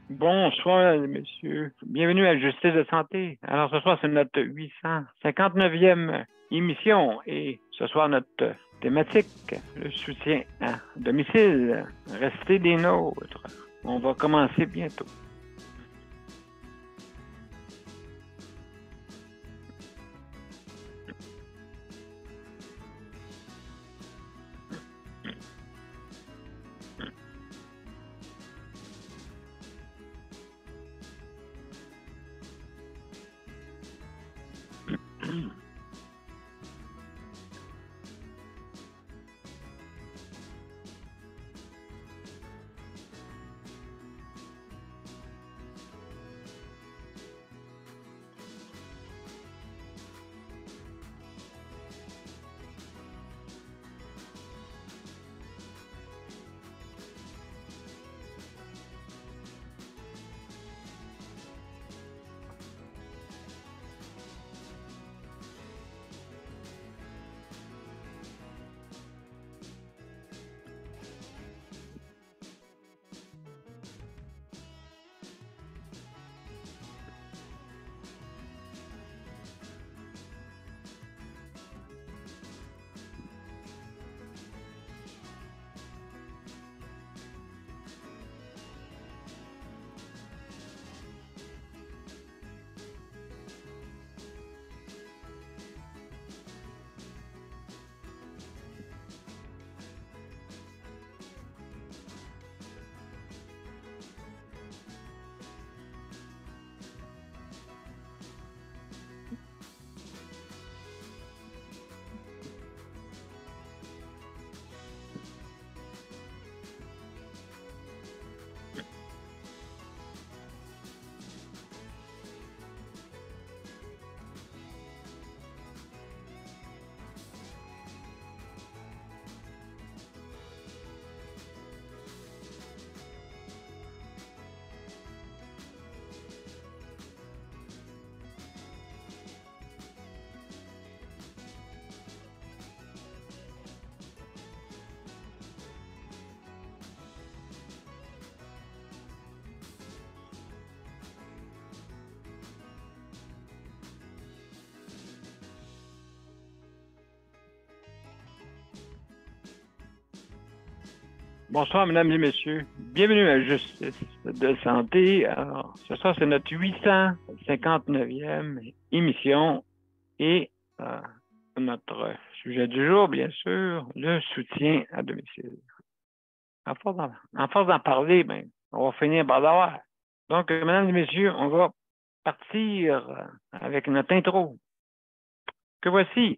Bonsoir, messieurs. Bienvenue à Justice de santé. Alors, ce soir, c'est notre 859e émission et ce soir, notre thématique, le soutien à domicile. Restez des nôtres. On va commencer bientôt. Bonsoir, mesdames et messieurs. Bienvenue à Justice de santé. Alors, ce soir, c'est notre 859e émission et notre sujet du jour, bien sûr, le soutien à domicile. En force d'en parler, ben, on va finir par l'avoir. Donc, mesdames et messieurs, on va partir avec notre intro. Que voici.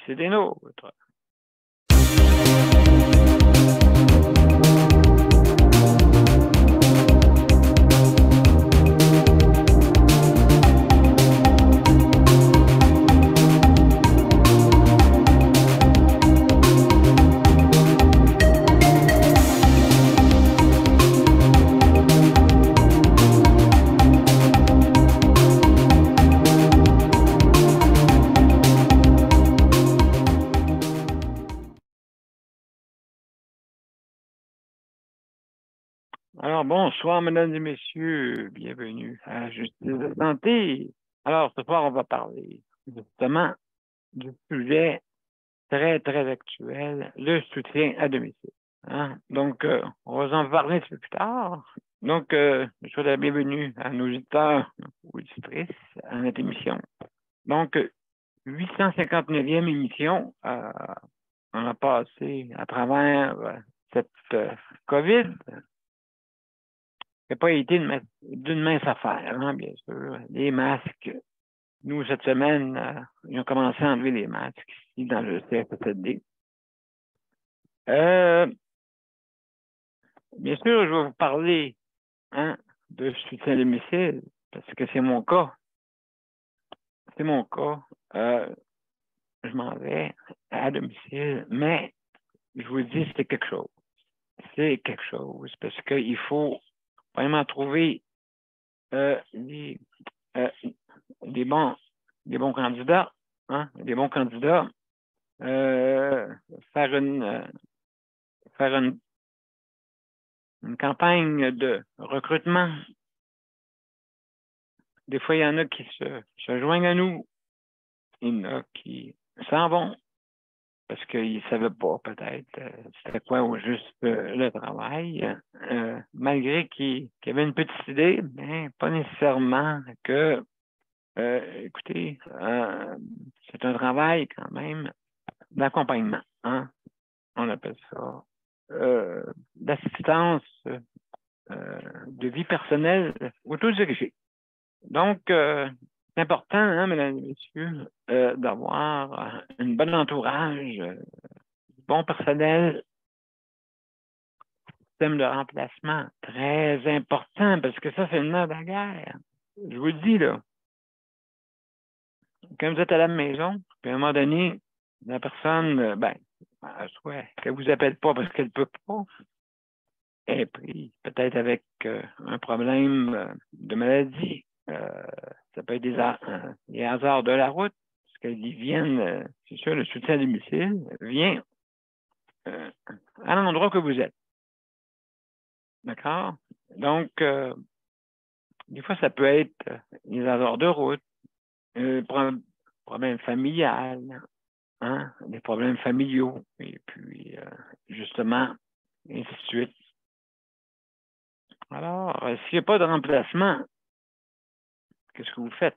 C'est des nôtres. Alors, bonsoir, mesdames et messieurs. Bienvenue à Justice de santé. Alors, ce soir, on va parler justement du sujet très, très actuel, le soutien à domicile. Hein? Donc, on va en parler un petit peu plus tard. Donc, je souhaite la bienvenue à nos auditeurs ou auditrices à notre émission. Donc, 859e émission, on a passé à travers cette COVID. Ça n'a pas été d'une mince affaire, hein, bien sûr. Les masques, nous, cette semaine, ils ont commencé à enlever les masques ici dans le CFSLD. Bien sûr, je vais vous parler de soutien à domicile, parce que c'est mon cas. C'est mon cas. Je m'en vais à domicile, mais je vous dis, c'est quelque chose. C'est quelque chose, parce qu'il faut vraiment trouver des bons candidats, hein, des bons candidats, faire une une campagne de recrutement. Des fois, il y en a qui se joignent à nous. Il y en a qui s'en vont parce qu'ils ne savaient pas peut-être c'était quoi au juste le travail, malgré qu'ils avaient une petite idée, mais pas nécessairement que, écoutez, c'est un travail quand même d'accompagnement, hein? On appelle ça d'assistance de vie personnelle autodirigée. Donc, c'est important, hein, mesdames et messieurs, d'avoir un bon entourage, bon personnel, système de remplacement, très important, parce que ça, c'est le nerf de la guerre. Je vous le dis, là, quand vous êtes à la maison, puis à un moment donné, la personne, soit qu'elle vous appelle pas parce qu'elle peut pas, elle est prise peut-être avec un problème de maladie. Ça peut être des hasards de la route, parce qu'ils viennent, c'est sûr, le soutien à domicile vient à l'endroit que vous êtes. D'accord? Donc, des fois, ça peut être des hasards de route, problèmes familiales, hein, des problèmes familiaux, et puis, justement, et ainsi de suite. Alors, s'il n'y a pas de remplacement, qu'est-ce que vous faites?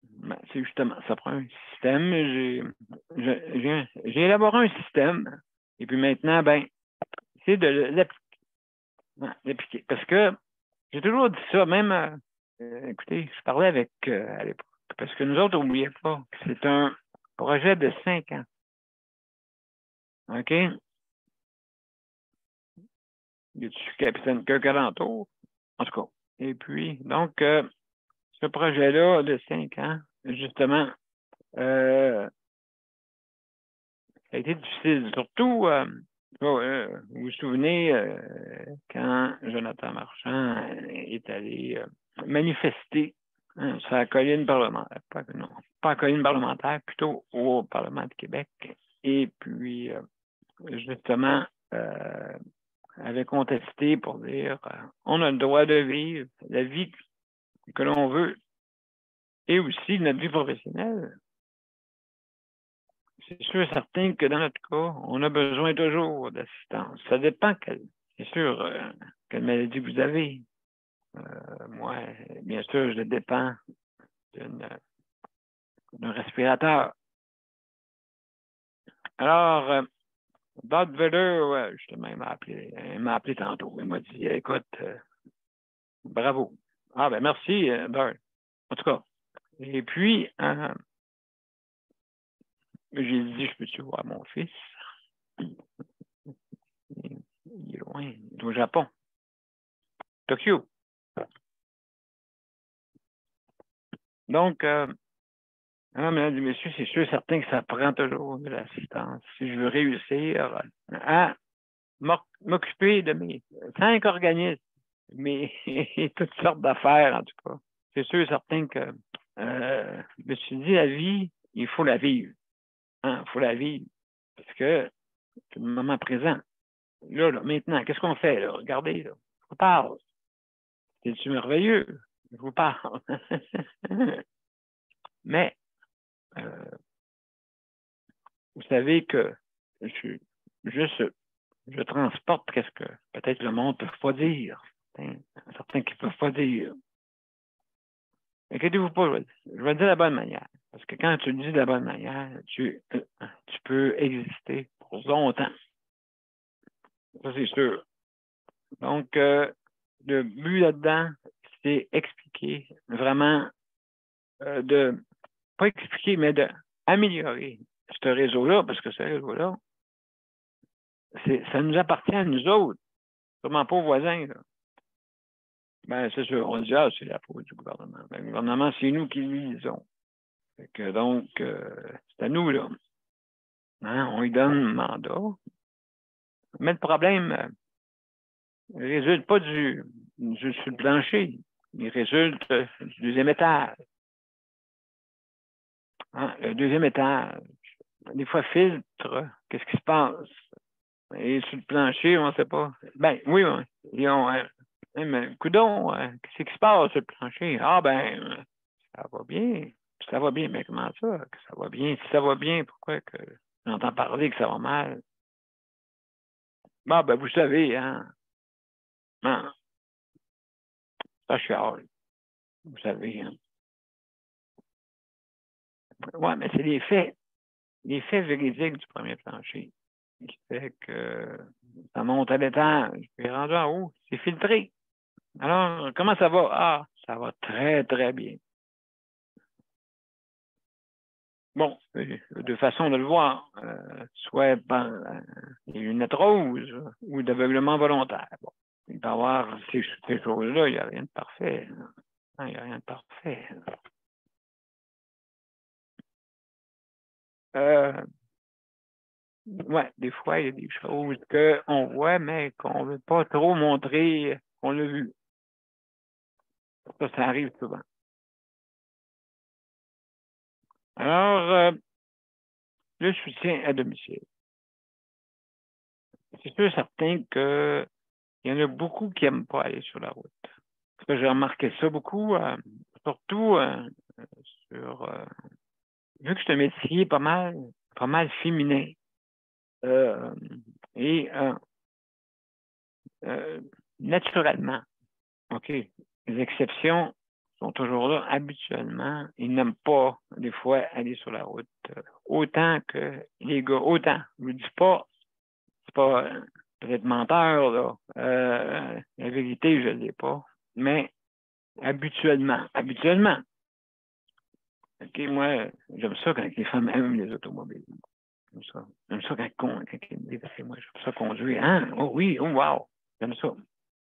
Ben, c'est justement, ça prend un système. J'ai élaboré un système, et puis maintenant, c'est de l'appliquer. Parce que j'ai toujours dit ça, même, écoutez, je parlais avec, à l'époque, parce que nous autres, n'oubliez pas que c'est un projet de 5 ans. OK? Y a-tu Capitaine Kirk alentour? En tout cas. Et puis, donc, ce projet-là de 5 ans, justement, ça a été difficile. Surtout, vous vous souvenez quand Jonathan Marchand est allé manifester sur la colline parlementaire, pas la colline parlementaire, plutôt au Parlement de Québec. Et puis, justement, avait contesté pour dire on a le droit de vivre la vie que l'on veut et aussi notre vie professionnelle. C'est sûr et certain que dans notre cas, on a besoin toujours d'assistance. Ça dépend, c'est sûr, quelle maladie vous avez. Moi, bien sûr, je dépends d'un respirateur. Alors, Doug Vedder, justement, il m'a appelé tantôt. Il m'a dit, écoute, bravo. Ah, ben merci, Doug. En tout cas. Et puis, j'ai dit, je peux-tu voir mon fils? Il est loin, il est au Japon. Tokyo. Donc, mesdames et messieurs, c'est sûr et certain que ça prend toujours de l'assistance. Si je veux réussir à m'occuper de mes 5 organismes, mais toutes sortes d'affaires, en tout cas. C'est sûr et certain que je me suis dit, la vie, il faut la vivre. Il faut la vivre. Parce que c'est le moment présent. Là, maintenant, qu'est-ce qu'on fait? Là? Regardez, là. Je vous parle. C'est-tu merveilleux? Je vous parle. Mais, vous savez que je transporte qu'est-ce que peut-être le monde ne peut pas dire. Certains qui ne peuvent pas dire. Inquiétez-vous pas, je vais le dire de la bonne manière. Parce que quand tu le dis de la bonne manière, tu peux exister pour longtemps. Ça, c'est sûr. Donc, le but là-dedans, c'est expliquer vraiment pas expliquer, mais d'améliorer ce réseau-là, parce que ce réseau-là, ça nous appartient à nous autres, sûrement pas aux voisins. Là. C'est sûr, on dit, c'est la faute du gouvernement. Le gouvernement, c'est nous qui lisons. Donc, c'est à nous, là. Hein? On lui donne un mandat. Mais le problème ne résulte pas sur le plancher. Il résulte du deuxième étage. Hein? Le deuxième étage, des fois, filtre qu'est-ce qui se passe Et sur le plancher, on ne sait pas. Ben, oui, ils ont. Mais, coudon, qu'est-ce qui se passe sur le plancher? Ah, ben, ça va bien. Ça va bien, mais comment ça? Que ça va bien? Si ça va bien, pourquoi que j'entends parler que ça va mal? Bah, ben, vous savez, hein. Non, ça, je suis hâle. Vous savez, hein. Ouais, mais c'est les faits véridiques du premier plancher qui fait que ça monte à l'étage. Puis rendu en haut, c'est filtré. Alors, comment ça va? Ah, ça va très, très bien. Bon, deux façons de le voir, soit par les lunettes roses ou d'aveuglement volontaire. Bon, il peut y avoir ces choses-là, il n'y a rien de parfait. Il n'y a rien de parfait. Ouais, des fois, il y a des choses qu'on voit, mais qu'on ne veut pas trop montrer qu'on l'a vu. Ça arrive souvent. Alors, le soutien à domicile. C'est sûr certain qu'il y en a beaucoup qui n'aiment pas aller sur la route. Parce que j'ai remarqué ça beaucoup, surtout sur... vu que c'est un métier pas mal féminin. Euh, et naturellement, OK, les exceptions sont toujours là. Habituellement, ils n'aiment pas, des fois, aller sur la route. Autant que les gars, autant. Je ne vous dis pas, c'est pas peut-être menteur, là. La vérité, je ne l'ai pas. Mais habituellement. OK, moi, j'aime ça quand les femmes aiment les automobiles. J'aime ça. J'aime ça quand ils me disent, parce que moi, j'aime ça conduire. Hein? Oh oui, oh wow. J'aime ça.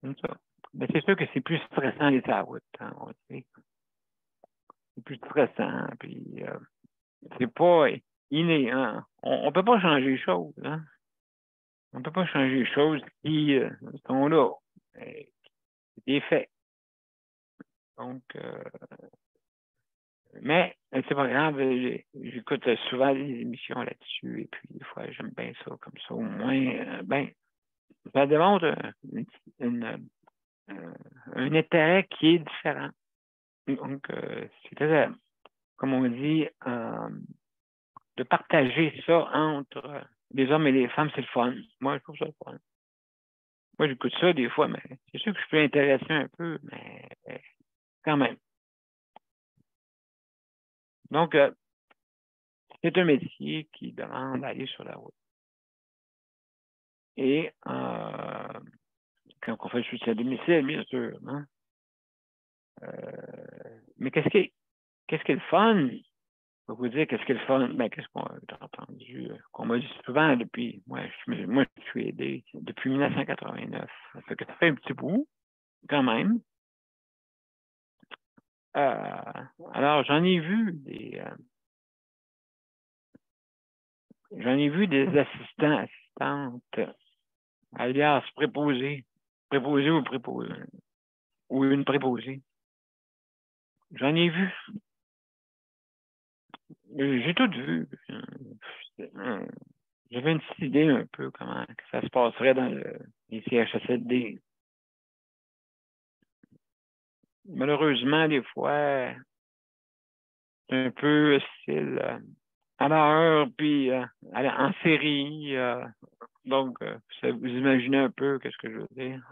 J'aime ça. Mais c'est sûr que c'est plus stressant les sur la route. Hein, on sait. C'est plus stressant. Puis, c'est pas inné. Hein? On ne peut pas changer les choses. Hein? On ne peut pas changer les choses qui sont là. C'est des faits. Donc, mais c'est pas grave. J'écoute souvent des émissions là-dessus. Et puis, des fois, j'aime bien ça comme ça. Au moins, ben, ça démontre un intérêt qui est différent. Donc, c'est très, comme on dit, de partager ça entre les hommes et les femmes, c'est le fun. Moi, je trouve ça le fun. Moi, j'écoute ça des fois, mais c'est sûr que je suis intéressé un peu, mais quand même. Donc, c'est un métier qui demande d'aller sur la route. Et quand on fait le soutien à domicile, bien sûr. Hein? Mais qu'est-ce qui est le fun? Je vais vous dire qu'est-ce qui est le fun. Ben, qu'est-ce qu'on a entendu, qu'on m'a dit souvent depuis, moi, je suis aidé depuis 1989. Ça fait que ça fait un petit bout, quand même. Alors, j'en ai vu des assistants, assistantes, alias préposés ou préposés, ou une préposée. J'en ai vu. J'ai tout vu. J'avais une petite idée un peu comment que ça se passerait dans les CHSLD. Malheureusement, des fois, c'est un peu style à l'heure, puis en série. Donc, vous imaginez un peu qu'est-ce que je veux dire.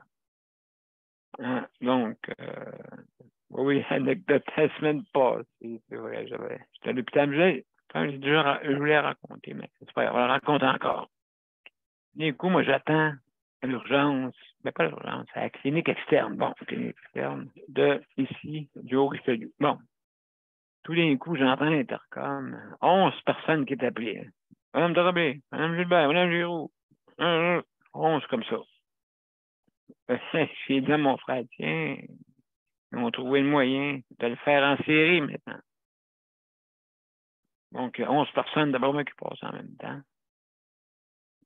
Hein? Donc, oui, anecdote la semaine passée, c'est vrai, j'étais à l'hôpital, je voulais raconter, mais c'est pas grave, je la raconte encore. Du coup, moi, j'attends à l'urgence, mais pas à l'urgence, à la clinique externe, bon, clinique externe, de ici, du Haut-Richelieu. Bon, tout d'un coup, j'entends l'intercom, 11 personnes qui est appelées. Madame Tremblay, Madame Gilbert, Madame Giroux, 11 comme ça. J'ai dit à mon frère, tiens, ils ont trouvé le moyen de le faire en série maintenant. Donc, 11 personnes d'abord moi qui passaient en même temps.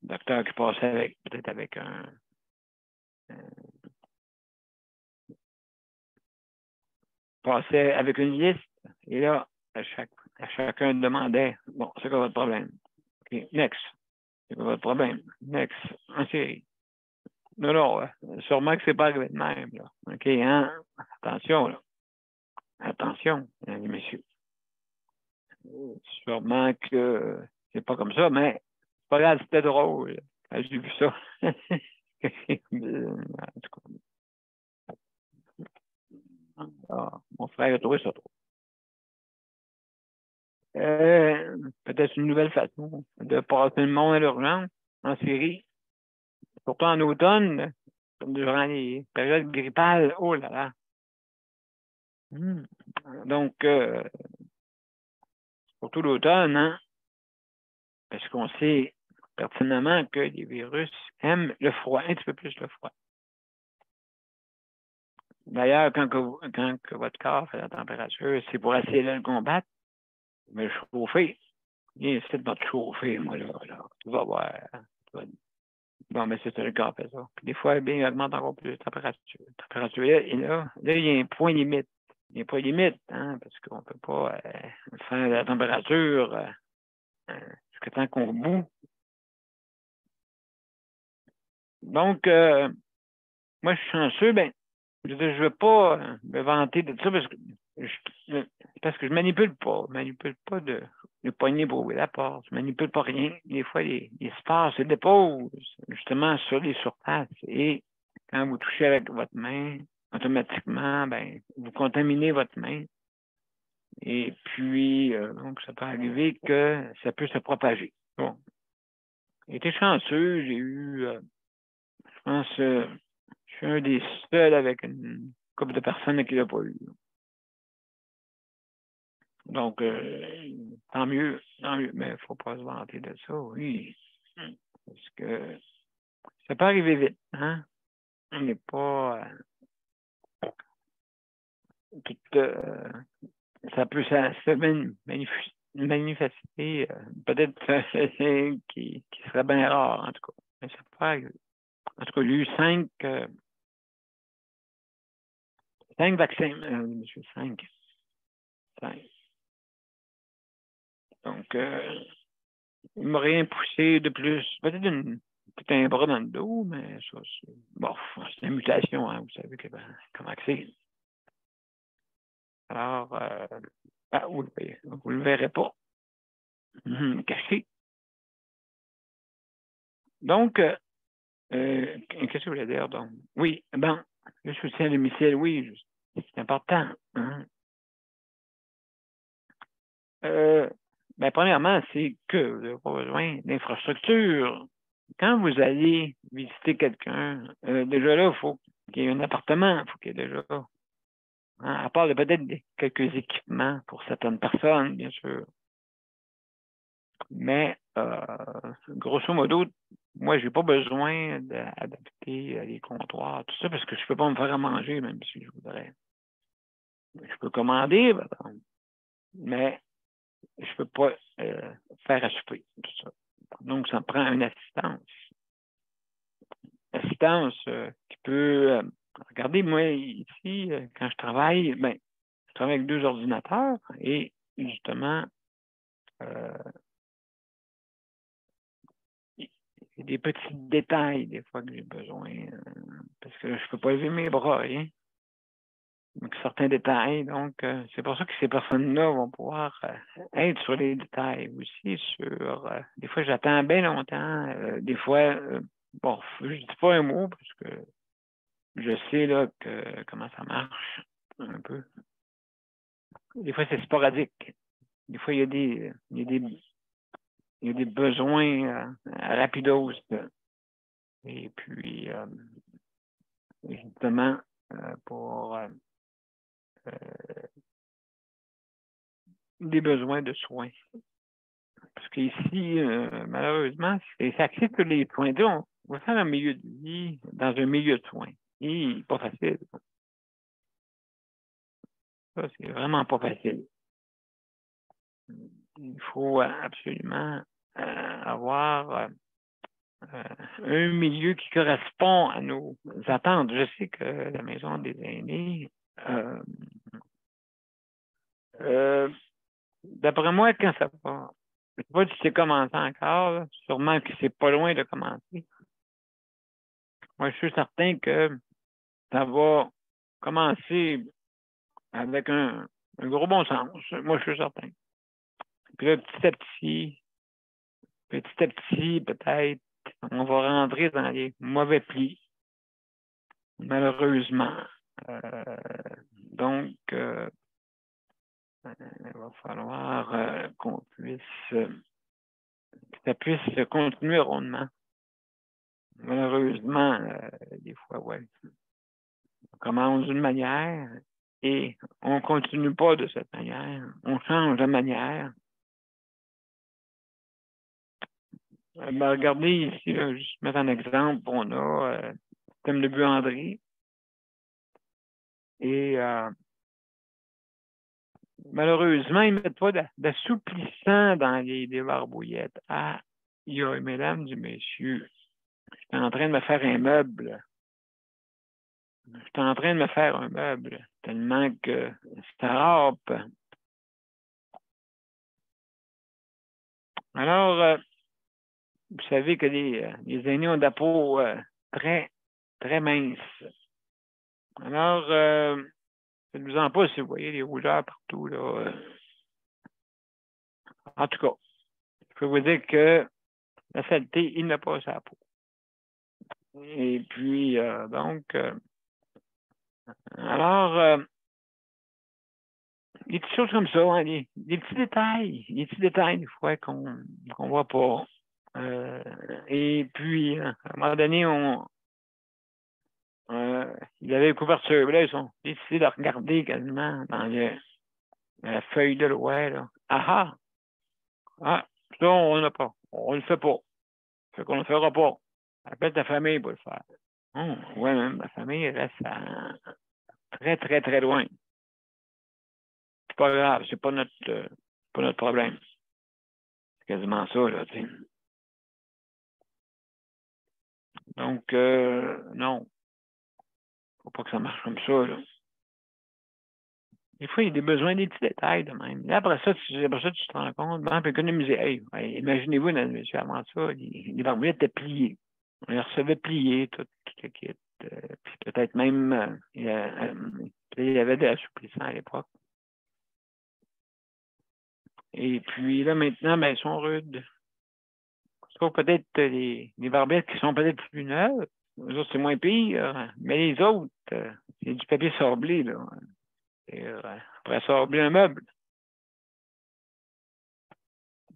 Le docteur qui passait peut-être avec passait avec une liste. Et là, à chacun demandait, bon, c'est quoi votre problème? OK, next. C'est pas votre problème. Next. OK. Non, non, sûrement que c'est pas arrivé de même, là. OK, hein? Attention, là. Attention, mesdames et messieurs. Sûrement que c'est pas comme ça, mais c'est pas grave, c'était drôle. Quand j'ai vu ça. En tout cas, mon frère a trouvé ça drôle. Peut-être une nouvelle façon de passer le monde à l'urgence en série. Surtout en automne, durant les périodes grippales. Oh là là. Donc, surtout l'automne, hein, parce qu'on sait pertinemment que les virus aiment le froid, un petit peu plus le froid. D'ailleurs, quand que votre corps fait la température, c'est pour essayer de le combattre, mais chauffer. Viens essayer de te chauffer, moi, là. Tu vas voir. Bon, mais c'est le corps fait ça. Puis des fois, bien, il augmente encore plus la température. Et là, il y a un point limite. Il y a un point limite, hein, parce qu'on ne peut pas faire la température jusqu'à temps qu'on bout. Donc, moi, je suis chanceux, ben, je ne veux pas me vanter de ça parce que je manipule pas. Je manipule pas de poignet pour ouvrir la porte. Je manipule pas rien. Des fois, les espaces se déposent justement sur les surfaces. Et quand vous touchez avec votre main, automatiquement, ben, vous contaminez votre main. Et puis, donc, ça peut arriver que ça peut se propager. Bon. J'ai été chanceux. J'ai eu, je pense, je suis un des seuls avec une couple de personnes qui l'a pas eu. Donc, tant mieux, mais il ne faut pas se vanter de ça, oui. Parce que ça peut arriver vite, hein? On n'est pas ça peut se manifester peut-être qui serait bien rare, en tout cas. Mais ça peut arriver. En tout cas, il y a eu 5 vaccins, monsieur, 5. Donc, il ne m'a rien poussé de plus. Peut-être un bras dans le dos, mais ça, c'est bon, c'est une mutation, hein, vous savez comment c'est. Alors, vous ne le verrez pas. Caché. Donc, qu'est-ce que je voulais dire, donc? Oui, bon, le soutien à domicile, oui, c'est important. Hein? Ben, premièrement, c'est que vous n'avez pas besoin d'infrastructure. Quand vous allez visiter quelqu'un, déjà là, il faut qu'il y ait un appartement, il faut qu'il y ait déjà, hein, à part peut-être quelques équipements pour certaines personnes, bien sûr. Mais grosso modo, moi, je n'ai pas besoin d'adapter les comptoirs, tout ça, parce que je ne peux pas me faire à manger, même si je voudrais. Je peux commander, mais je ne peux pas faire à souper, tout ça. Donc, ça me prend une assistance. Assistance qui peut... regardez, moi, ici, quand je travaille, ben, je travaille avec 2 ordinateurs et justement, il y a des petits détails des fois que j'ai besoin parce que je ne peux pas lever mes bras, hein? Donc, certains détails. Donc, c'est pour ça que ces personnes-là vont pouvoir être sur les détails aussi. Des fois, j'attends bien longtemps. Des fois, bon, je ne dis pas un mot parce que je sais là comment ça marche un peu. Des fois, c'est sporadique. Des fois, il y a des besoins rapidos. Et puis, justement, pour des besoins de soins. Parce qu'ici, malheureusement, c'est axé sur les soins. On va faire un milieu de vie dans un milieu de soins. Et pas facile. Ça, c'est vraiment pas facile. Il faut absolument avoir un milieu qui correspond à nos attentes. Je sais que la maison des aînés, d'après moi, quand ça va Je ne sais pas si c'est commencé encore, là. Sûrement que c'est pas loin de commencer. Moi, je suis certain que ça va commencer avec un gros bon sens. Moi, je suis certain. Puis là, petit à petit, peut-être, on va rentrer dans les mauvais plis, malheureusement. Donc, il va falloir que ça puisse continuer rondement. Malheureusement, des fois, ouais. On commence d'une manière et on ne continue pas de cette manière. On change de manière. Regardez ici, là, juste mettre un exemple, on a système de buanderie et malheureusement, ils ne mettent pas d'assouplissant dans les barbouillettes. Ah, mesdames et messieurs, je suis en train de me faire un meuble. Tellement que ça râpe. Alors, vous savez que les aînés ont de la peau très, très mince. Alors, faites-vous-en pas si vous voyez les rougeurs partout, là. En tout cas, je peux vous dire que la saleté, il n'a pas sa peau. Et puis, alors, des petites choses comme ça, hein, des petits détails des fois qu'on ne voit pas. Et puis, à un moment donné, il y avait une couverture. Là, ils ont décidé de regarder quasiment dans la feuille de loi. Là. Ça, on n'a pas. On ne le fait pas. Fait qu'on ne le fera pas. Appelle ta famille pour le faire. Ouais, même ma famille reste très, très, très loin. C'est pas grave, c'est pas notre problème. C'est quasiment ça, là, tu sais. Donc, non. Faut pas que ça marche comme ça, là. Des fois, il y a des besoins des petits détails de même. Là, après ça, tu te rends compte, bon, puis économiser. Hey, imaginez-vous, monsieur, avant ça, les barbouillettes étaient pliées. On les recevait pliées, tout le kit. Puis peut-être même, il y avait de l'assouplissant à l'époque. Et puis là, maintenant, ben, ils sont rudes. Sauf peut-être les barbettes qui sont peut-être plus neuves. Les autres, c'est moins pire. Mais les autres, c'est du papier sablé, là. Après sabler un meuble.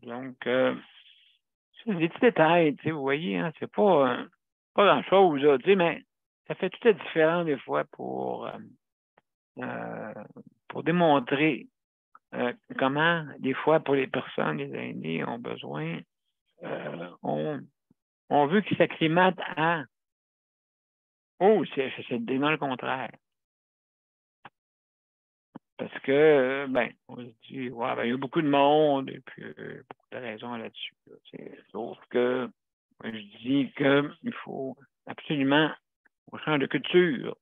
Donc, c'est des petits détails, tu sais, vous voyez, hein, c'est pas grand-chose, là, tu sais, mais ça fait tout à différent des fois pour démontrer comment, des fois, pour les personnes, les aînés ont besoin, on veut qu'ils s'acclimatent à oh, c'est dans le contraire. Parce que, ben, on se dit, ouais, ben, il y a beaucoup de monde et puis beaucoup de raisons là-dessus. Là, sauf que moi, je dis qu'il faut absolument, au champ de culture,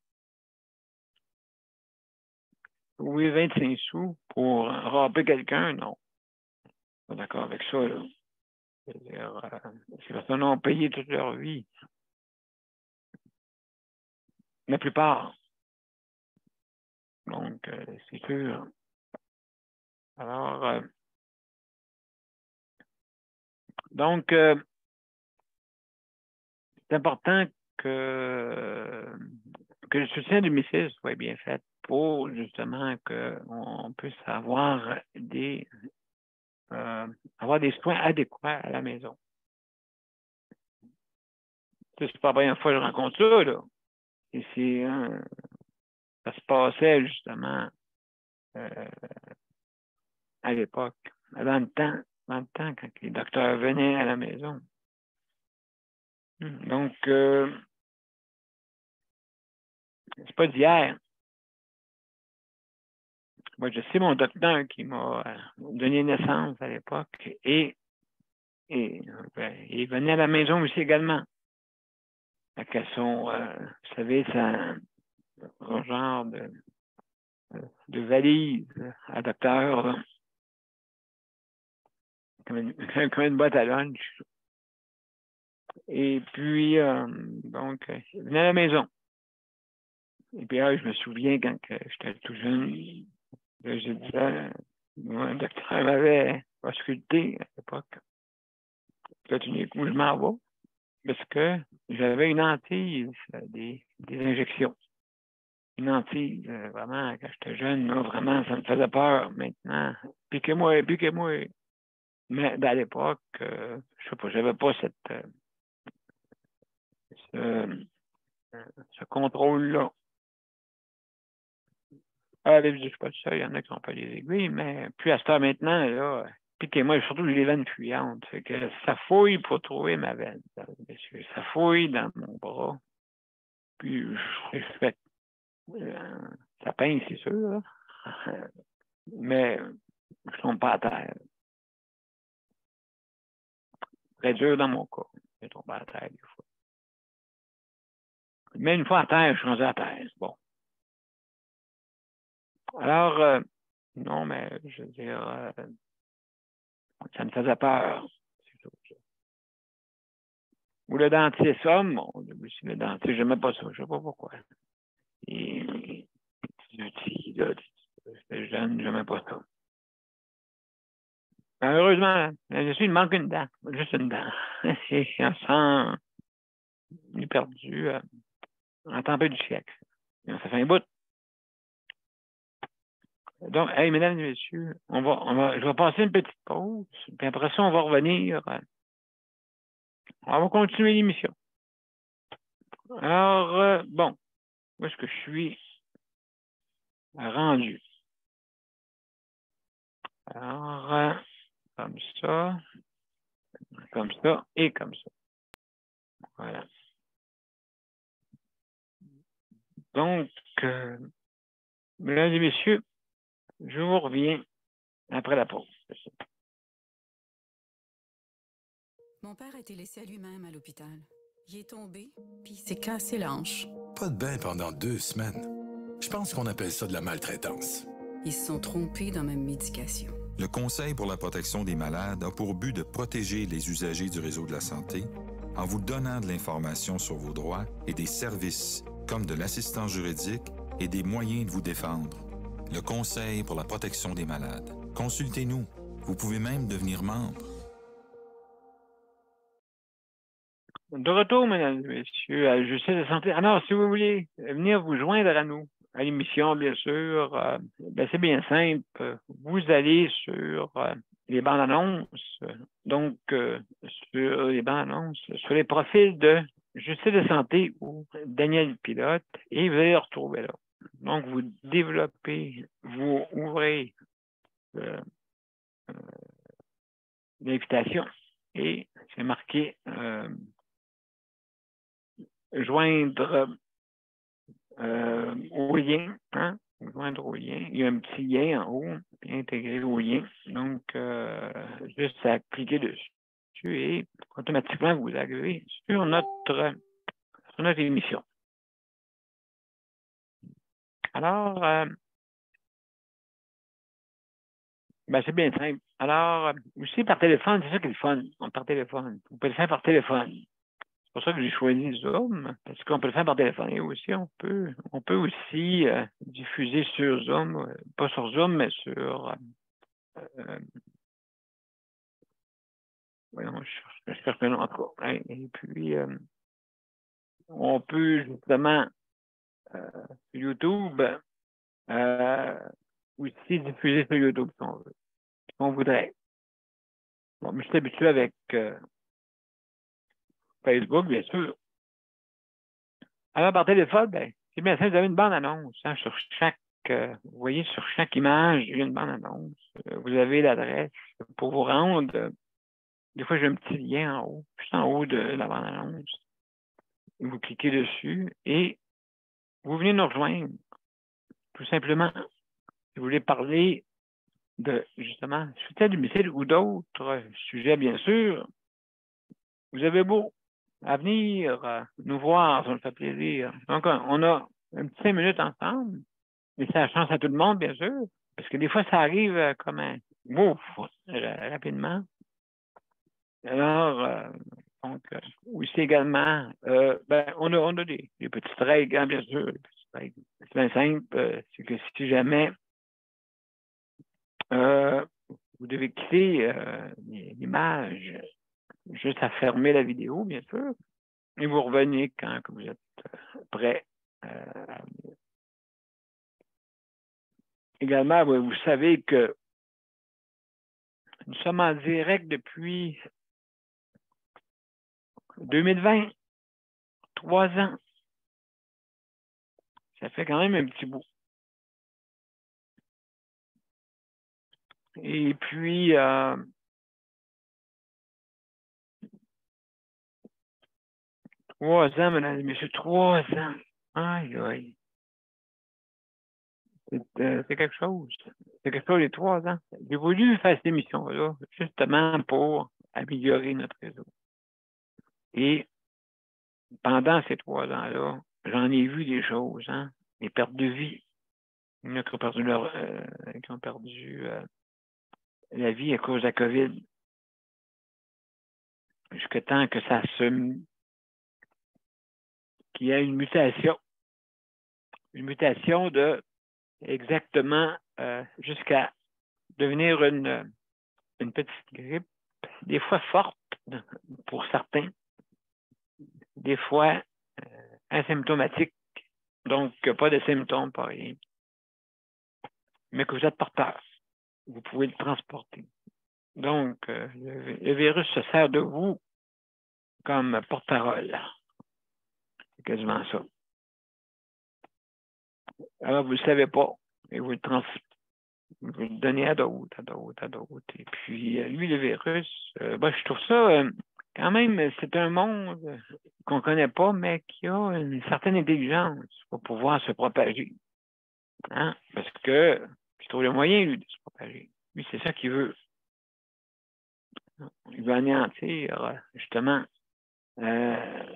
trouver 25 sous pour râper quelqu'un, non. Pas d'accord avec ça, là. C'est-à-dire, ces personnes ont payé toute leur vie. La plupart. Donc, c'est sûr. Alors, donc, c'est important que le soutien du domicile soit bien fait pour justement qu'on puisse avoir avoir des soins adéquats à la maison. C'est pas la première fois que je rencontre ça, là. Et ça se passait justement à l'époque, dans le temps, quand les docteurs venaient à la maison. Donc, c'est pas d'hier. Moi, je sais mon docteur qui m'a donné naissance à l'époque et il venait à la maison aussi également. Fait vous savez, c'est un genre de valise à docteur, là, comme une boîte à lunch. Et puis, donc, il venait à la maison. Et puis, je me souviens quand j'étais tout jeune, je disais, le docteur m'avait ausculté à l'époque. Là, tout d'un coup, je m'en vais parce que j'avais une hantise des injections. Une hantise, vraiment, quand j'étais jeune, là, vraiment, ça me faisait peur. Maintenant, piquez-moi, piquez-moi. Mais à l'époque, je sais pas, j'avais pas ce, ce contrôle-là. Je ne sais pas ça, il y en a qui n'ont pas les aiguilles, mais plus à ce temps maintenant, là, piquez-moi, surtout les veines fuyantes. Fait que ça fouille pour trouver ma veine. Ça fouille dans mon bras. Puis je fais ça pince, c'est sûr, là. Mais je ne tombe pas à terre. Très dur dans mon cas. Je tombe à terre des fois. Mais une fois à terre, je suis rendu à terre. Bon. Alors, non, mais je veux dire, ça me faisait peur. Ou le dentiste homme, aussi le dentiste, je n'aimais pas ça, je ne sais pas pourquoi. Et j'étais jeune, je n'aimais pas ça. Heureusement, je suis, il manque une dent, juste une dent. Et on sent perdu en tempête du siècle. Ça fait un bout. Donc, hey, mesdames et messieurs, je vais passer une petite pause, puis après ça, on va revenir. On va continuer l'émission. Alors, bon, où est-ce que je suis rendu? Alors, comme ça et comme ça. Voilà. Donc, mesdames et messieurs, je vous reviens après la pause. Mon père a été laissé à lui-même à l'hôpital. Il est tombé, puis il s'est cassé la hanche. Pas de bain pendant 2 semaines. Je pense qu'on appelle ça de la maltraitance. Ils se sont trompés dans ma médication. Le Conseil pour la protection des malades a pour but de protéger les usagers du réseau de la santé en vous donnant de l'information sur vos droits et des services comme de l'assistance juridique et des moyens de vous défendre. Le Conseil pour la protection des malades. Consultez-nous. Vous pouvez même devenir membre. De retour, mesdames et messieurs, à Justice de santé. Alors, si vous voulez venir vous joindre à nous, à l'émission, bien sûr, c'est bien simple. Vous allez sur les bandes annonces, donc sur les bandes annonces, sur les profils de Justice de santé ou Daniel Pilote, et vous allez le retrouver là. Donc, vous développez, vous ouvrez l'invitation et c'est marqué joindre au lien, hein? Joindre au lien. Il y a un petit lien en haut, intégré au lien. Donc, juste à cliquer dessus et automatiquement, vous arrivez sur notre émission. Alors, c'est bien simple. Alors, aussi par téléphone, c'est ça qui est le fun. Par téléphone. Vous pouvez le faire par téléphone. C'est pour ça que j'ai choisi Zoom, parce qu'on peut le faire par téléphone. Et aussi, on peut aussi diffuser sur Zoom, pas sur Zoom, mais sur voyons, je cherche le nom encore. Hein. Et puis, on peut justement sur YouTube aussi diffuser sur YouTube si on veut. Si on voudrait. Bon, mais je suis habitué avec Facebook, bien sûr. Alors, par téléphone, c'est bien simple, vous avez une bande-annonce hein, sur chaque, vous voyez, sur chaque image, il y a une bande-annonce. Vous avez l'adresse pour vous rendre. Des fois, j'ai un petit lien en haut, juste en haut de la bande-annonce. Vous cliquez dessus et vous venez nous rejoindre. Tout simplement, si vous voulez parler de, justement, soutien à domicile ou d'autres sujets, bien sûr, vous avez beau à venir nous voir, ça nous fait plaisir. Donc, on a un petit 5 minutes ensemble, et ça chance à tout le monde, bien sûr, parce que des fois, ça arrive comme un ouf, rapidement. Alors, donc, aussi également, on a des petites règles, hein, bien sûr. Des petites règles. C'est bien simple. C'est que si jamais vous devez quitter l'image, juste à fermer la vidéo, bien sûr, et vous revenez quand vous êtes prêt. Également, vous savez que nous sommes en direct depuis 2020, 3 ans. Ça fait quand même un petit bout. Et puis, 3 ans, mesdames et messieurs, 3 ans. Aïe, aïe. C'est quelque chose. C'est quelque chose les 3 ans. J'ai voulu faire cette émission-là, justement pour améliorer notre réseau. Et pendant ces 3 ans-là, j'en ai vu des choses, hein, des pertes de vie. Il y en a qui ont perdu la vie à cause de la COVID. Jusqu'à temps que qu'il y ait une mutation. Une mutation de exactement jusqu'à devenir une petite grippe, des fois forte pour certains, des fois asymptomatique, donc pas de symptômes, pas rien, mais que vous êtes porteur. Vous pouvez le transporter. Donc, le virus se sert de vous comme porte-parole. C'est quasiment ça. Alors, vous ne le savez pas, et vous le donnez à d'autres. Et puis, lui, le virus, je trouve ça, quand même, c'est un monde qu'on ne connaît pas, mais qui a une certaine intelligence pour pouvoir se propager. Hein? Parce que il trouve le moyen, lui, de se propager. Lui, c'est ça qu'il veut. Il veut anéantir, justement, la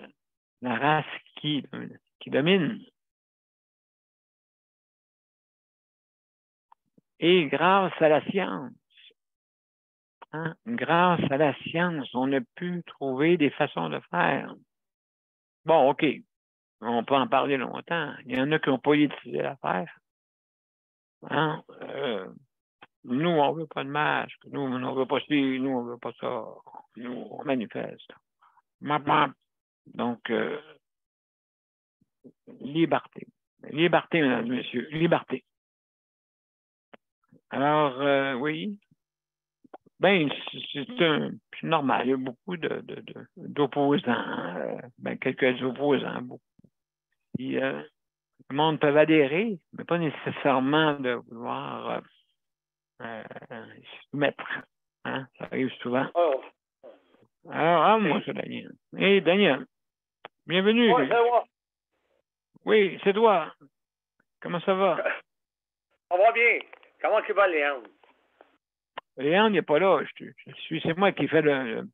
race qui domine. Et grâce à la science, grâce à la science, on a pu trouver des façons de faire. Bon, OK, on peut en parler longtemps. Il y en a qui n'ont pas utilisé l'affaire. Hein? Nous, on ne veut pas de masque. Nous, on ne veut pas ci. Nous, on ne veut pas ça. Nous, on manifeste. Donc, liberté. Liberté, mesdames et messieurs. Liberté. Alors, oui. Ben, c'est normal. Il y a beaucoup d'opposants. Quelques opposants. Beaucoup. Puis, le monde peut adhérer, mais pas nécessairement de vouloir se soumettre. Hein? Ça arrive souvent. Oh. Alors, moi, c'est Daniel. Hey, Daniel. Bienvenue. Oui, c'est moi. Oui, c'est toi. Comment ça va? Ça va bien. Comment tu vas, Léon? Léon n'est pas là. C'est moi qui fais le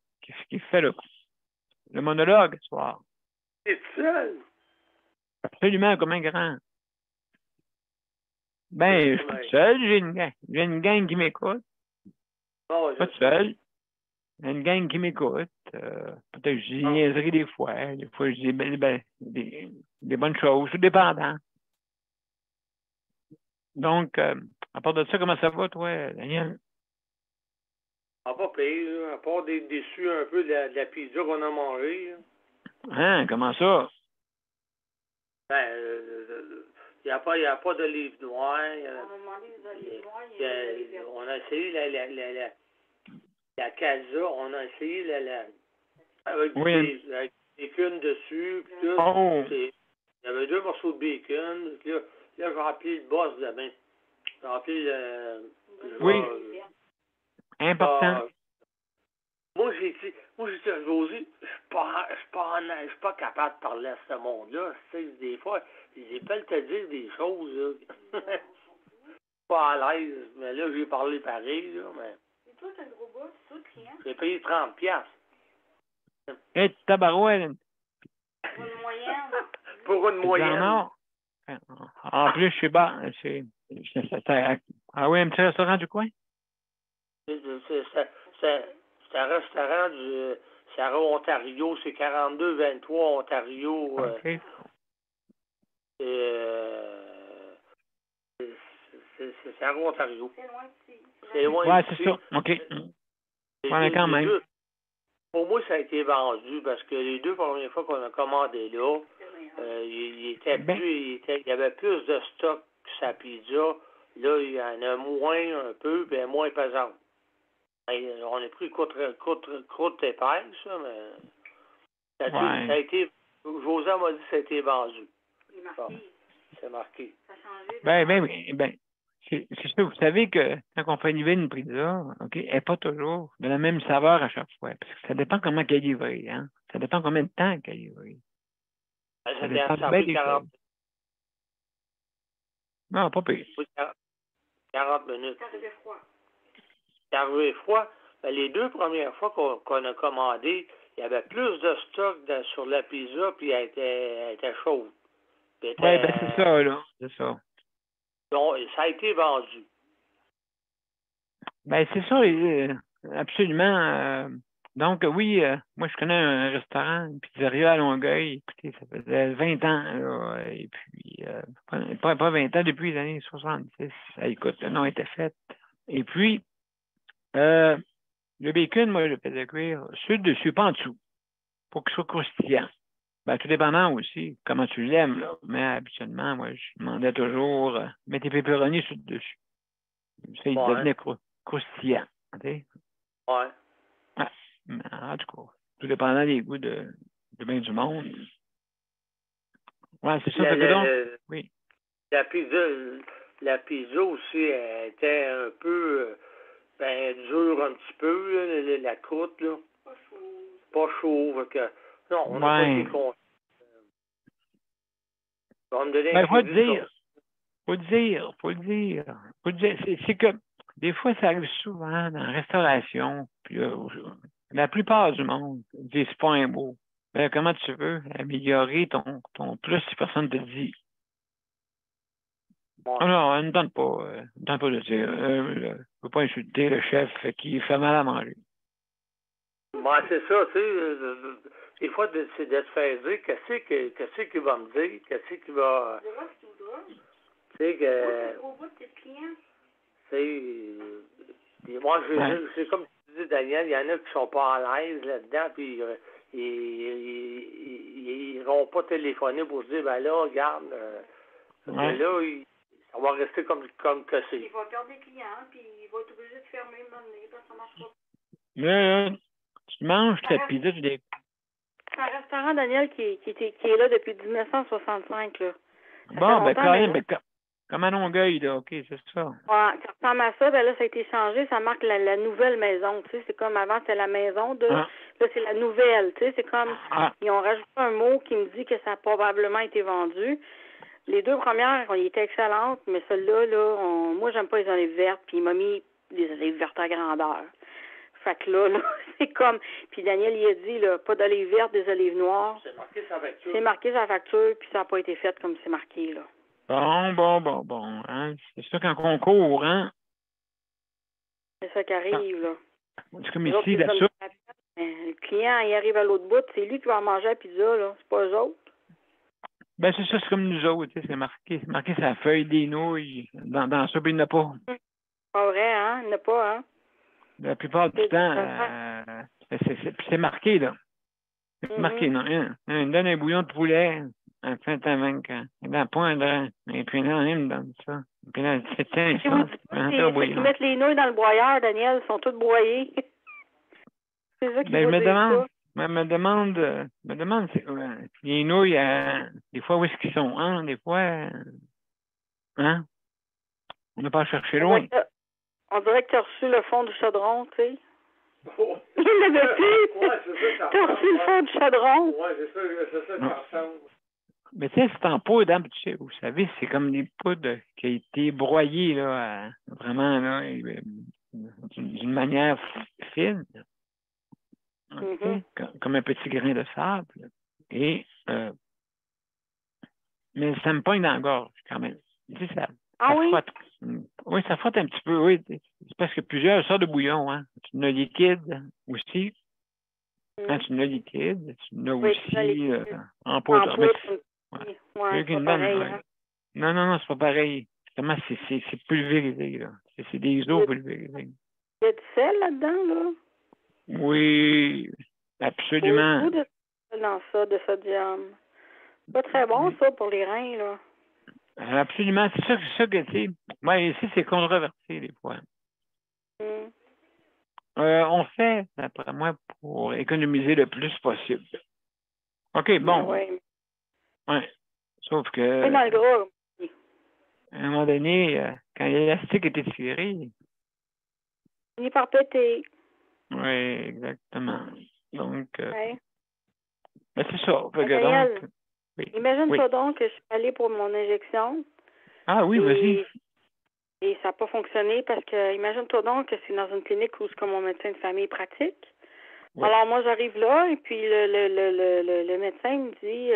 monologue ce soir. T'es seul? Absolument, comme un grand. Ben, je suis tout seul. J'ai une gang qui m'écoute. Oh, Pas tout seul. J'ai une gang qui m'écoute. Peut-être que je dis niaiseries des fois. Des fois, je dis des bonnes choses. Tout dépendant. Donc, à part de ça, comment ça va, toi, Daniel? Pas pire, à part d'être déçu un peu de la pizza qu'on a mangée. Hein, comment ça? Ben, il n'y a pas d'olive noire. On a essayé la casa, on a essayé avec oui. avec des bacon dessus. Puis tout. Oh. Il y avait 2 morceaux de bacon. Puis là, j'ai rempli le boss de main. J'ai rempli le... Oui. Important. Moi, j'ai dit à José, je suis pas capable de parler à ce monde-là. Tu sais, des fois, j'ai pas le te dire des choses, là. Pas à l'aise, mais là, j'ai parlé pareil, là, mais... Et toi, t'as le gros boss, toi, client? J'ai payé 30$. Et tabarouette. Pour une moyenne. Pour une moyenne. En plus, je sais pas, ah oui, un petit restaurant du coin? C'est C'est un restaurant du Sarah, Ontario. C'est 4223 Ontario. OK. C'est Sarah, Ontario. C'est loin ici. C'est loin Ouais, d'ici. c'est ça. OK. Les Ouais, deux- quand les même. deux- pour moi, ça a été vendu parce que les deux premières fois qu'on a commandé là, il y avait plus de stock que sa pizza. Là, il y en a moins un peu, ben moins pesante. On a pris croûte épaisse, ça, mais ça a été. José m'a dit que ça a été vendu. Il est marqué. C'est marqué. Ça a changé. C'est ça. Vous savez que quand on fait livrer une pizza, OK, elle n'est pas toujours de la même saveur à chaque fois. Parce que ça dépend comment elle est livrée, hein. Ça dépend combien de temps qu'elle est livrée. Ça dépend a bien pris des 40, choses. Non, pas pire. 40 minutes. Ça arrivait froid. C'est arrivé froid. Ben, les deux premières fois qu'on a commandé, il y avait plus de stock sur la pizza, puis elle était chaude. Oui, ben c'est ça, là. C'est ça. Donc, ça a été vendu. Ben c'est ça, absolument. Donc, oui, moi, je connais un restaurant, une pizzeria à Longueuil. Écoutez, ça faisait 20 ans, là, et puis, pas 20 ans, depuis les années 70. Écoute, le nom était fait. Et puis, le bacon, moi, je le faisais cuire sur le dessus, pas en dessous, pour qu'il soit croustillant. Ben, tout dépendant aussi comment tu l'aimes, là. Mais habituellement, moi, je demandais toujours, mets tes pepperonis sur le dessus. Ça, il devenait croustillant. Okay? Ouais. Ah, en tout cas, tout dépendant des goûts de bien du monde. Ouais, c'est ça. Oui. La pizza aussi elle était un peu dure un petit peu, là, la croûte, là. Pas chaud. Que, non, on n'a pas été content. On me donnait ben, faut le dire. C'est que des fois, ça arrive souvent dans la restauration, puis la plupart du monde dit c'est pas un mot. Ben, comment tu veux améliorer ton plus si personne te dit? Alors, ne donne pas de dire. Je ne peux pas insulter le chef qui fait mal à manger. Moi, c'est ça, tu sais. Des fois, c'est de te faire dire qu'est-ce qu'il va me dire, qu'est-ce qu'il va. Tu sais que. Moi, c'est comme tu dis, Daniel, il y en a qui sont pas à l'aise là-dedans, puis ils n'iront pas téléphoner pour dire, ben là, regarde, là, ça va rester comme que c'est. Il va perdre des clients, puis il va être obligé de fermer le moment donné, parce que ça marche pas. Là, tu manges ta pizza, tu dis. C'est un restaurant, Daniel, qui est là depuis 1965, là. Bon, ben, quand même, comme à Longueuil, là, OK, c'est ça. Ouais, ça ressemble à ça, ben là, ça a été changé, ça marque la nouvelle maison, tu sais, c'est comme avant, c'était la maison de, là, c'est la nouvelle, tu sais, c'est comme, ils ont rajouté un mot qui me dit que ça a probablement été vendu. Les deux premières, elles étaient excellentes, mais celle-là, moi, j'aime pas les olives vertes, puis il m'a mis des olives vertes à grandeur. Fait que là, c'est comme, puis Daniel, il a dit, là, pas d'olives vertes, des olives noires. C'est marqué sa facture. C'est marqué sa facture, puis ça n'a pas été fait comme c'est marqué, là. Bon, hein. C'est ça qu'en concours, hein. C'est ça qui arrive, là. C'est comme ici, la soupe. Le client, il arrive à l'autre bout, c'est lui qui va manger la pizza, là. C'est pas eux autres. Ben, c'est ça, c'est comme nous autres, c'est marqué sa feuille des nouilles. Dans la soupe, il n'y en a pas. Pas vrai, hein? Il n'y en a pas, hein? La plupart du temps, c'est marqué, là. C'est marqué, non. Il me donne un bouillon de poulet, un fin avec la poindre, et puis là, il me donne ça. Puis là, c'est ça. Ils mettent les nouilles dans le broyeur, Daniel, ils sont toutes broyées. C'est ça qui je me demande, les nouilles, des fois, où est-ce qu'ils sont, hein? Des fois, hein? On n'a pas à chercher loin. On dirait que tu as reçu le fond du chaudron, tu sais. Oh. Il l'avait plus. Ouais, c'est ça. Tu as reçu le fond du chaudron. Ouais, c'est ça, ça ressemble. Mais tu sais, c'est en poudre, hein, vous savez, c'est comme des poudres qui ont été broyées, là, vraiment, là, d'une manière fine. Comme un petit grain de sable. Et, mais ça me pogne dans la gorge, quand même. Tu sais, ça oui? frotte. Oui, ça frotte un petit peu, oui. C'est parce que plusieurs sortes de bouillon, hein. tu en as liquide aussi. Quand tu en as liquide, tu en as aussi en poudre. Ouais, c'est pas pareil. Hein? Non, c'est pas pareil. Justement, c'est pulvérisé, là. C'est des eaux pulvérisées. Il y a du sel là-dedans, là? Oui, absolument. Beaucoup de sel dans ça, de sodium. C'est pas très bon, ça, pour les reins, là. Absolument. C'est ça que, tu sais, moi, ici, c'est controversé, des fois. On fait, d'après moi, pour économiser le plus possible. OK, bon. Oui. Ouais. Sauf que... Dans le gras. À un moment donné, quand l'élastique était tiré... Il est par péter. Oui, exactement. Donc, ouais. Ben, c'est ça. Fait que donc, imagine-toi donc que je suis allée pour mon injection. Ah oui, vas-y. Et ça n'a pas fonctionné parce que, imagine-toi donc que c'est dans une clinique où mon médecin de famille pratique. Oui. Alors, moi, j'arrive là et puis le médecin me dit,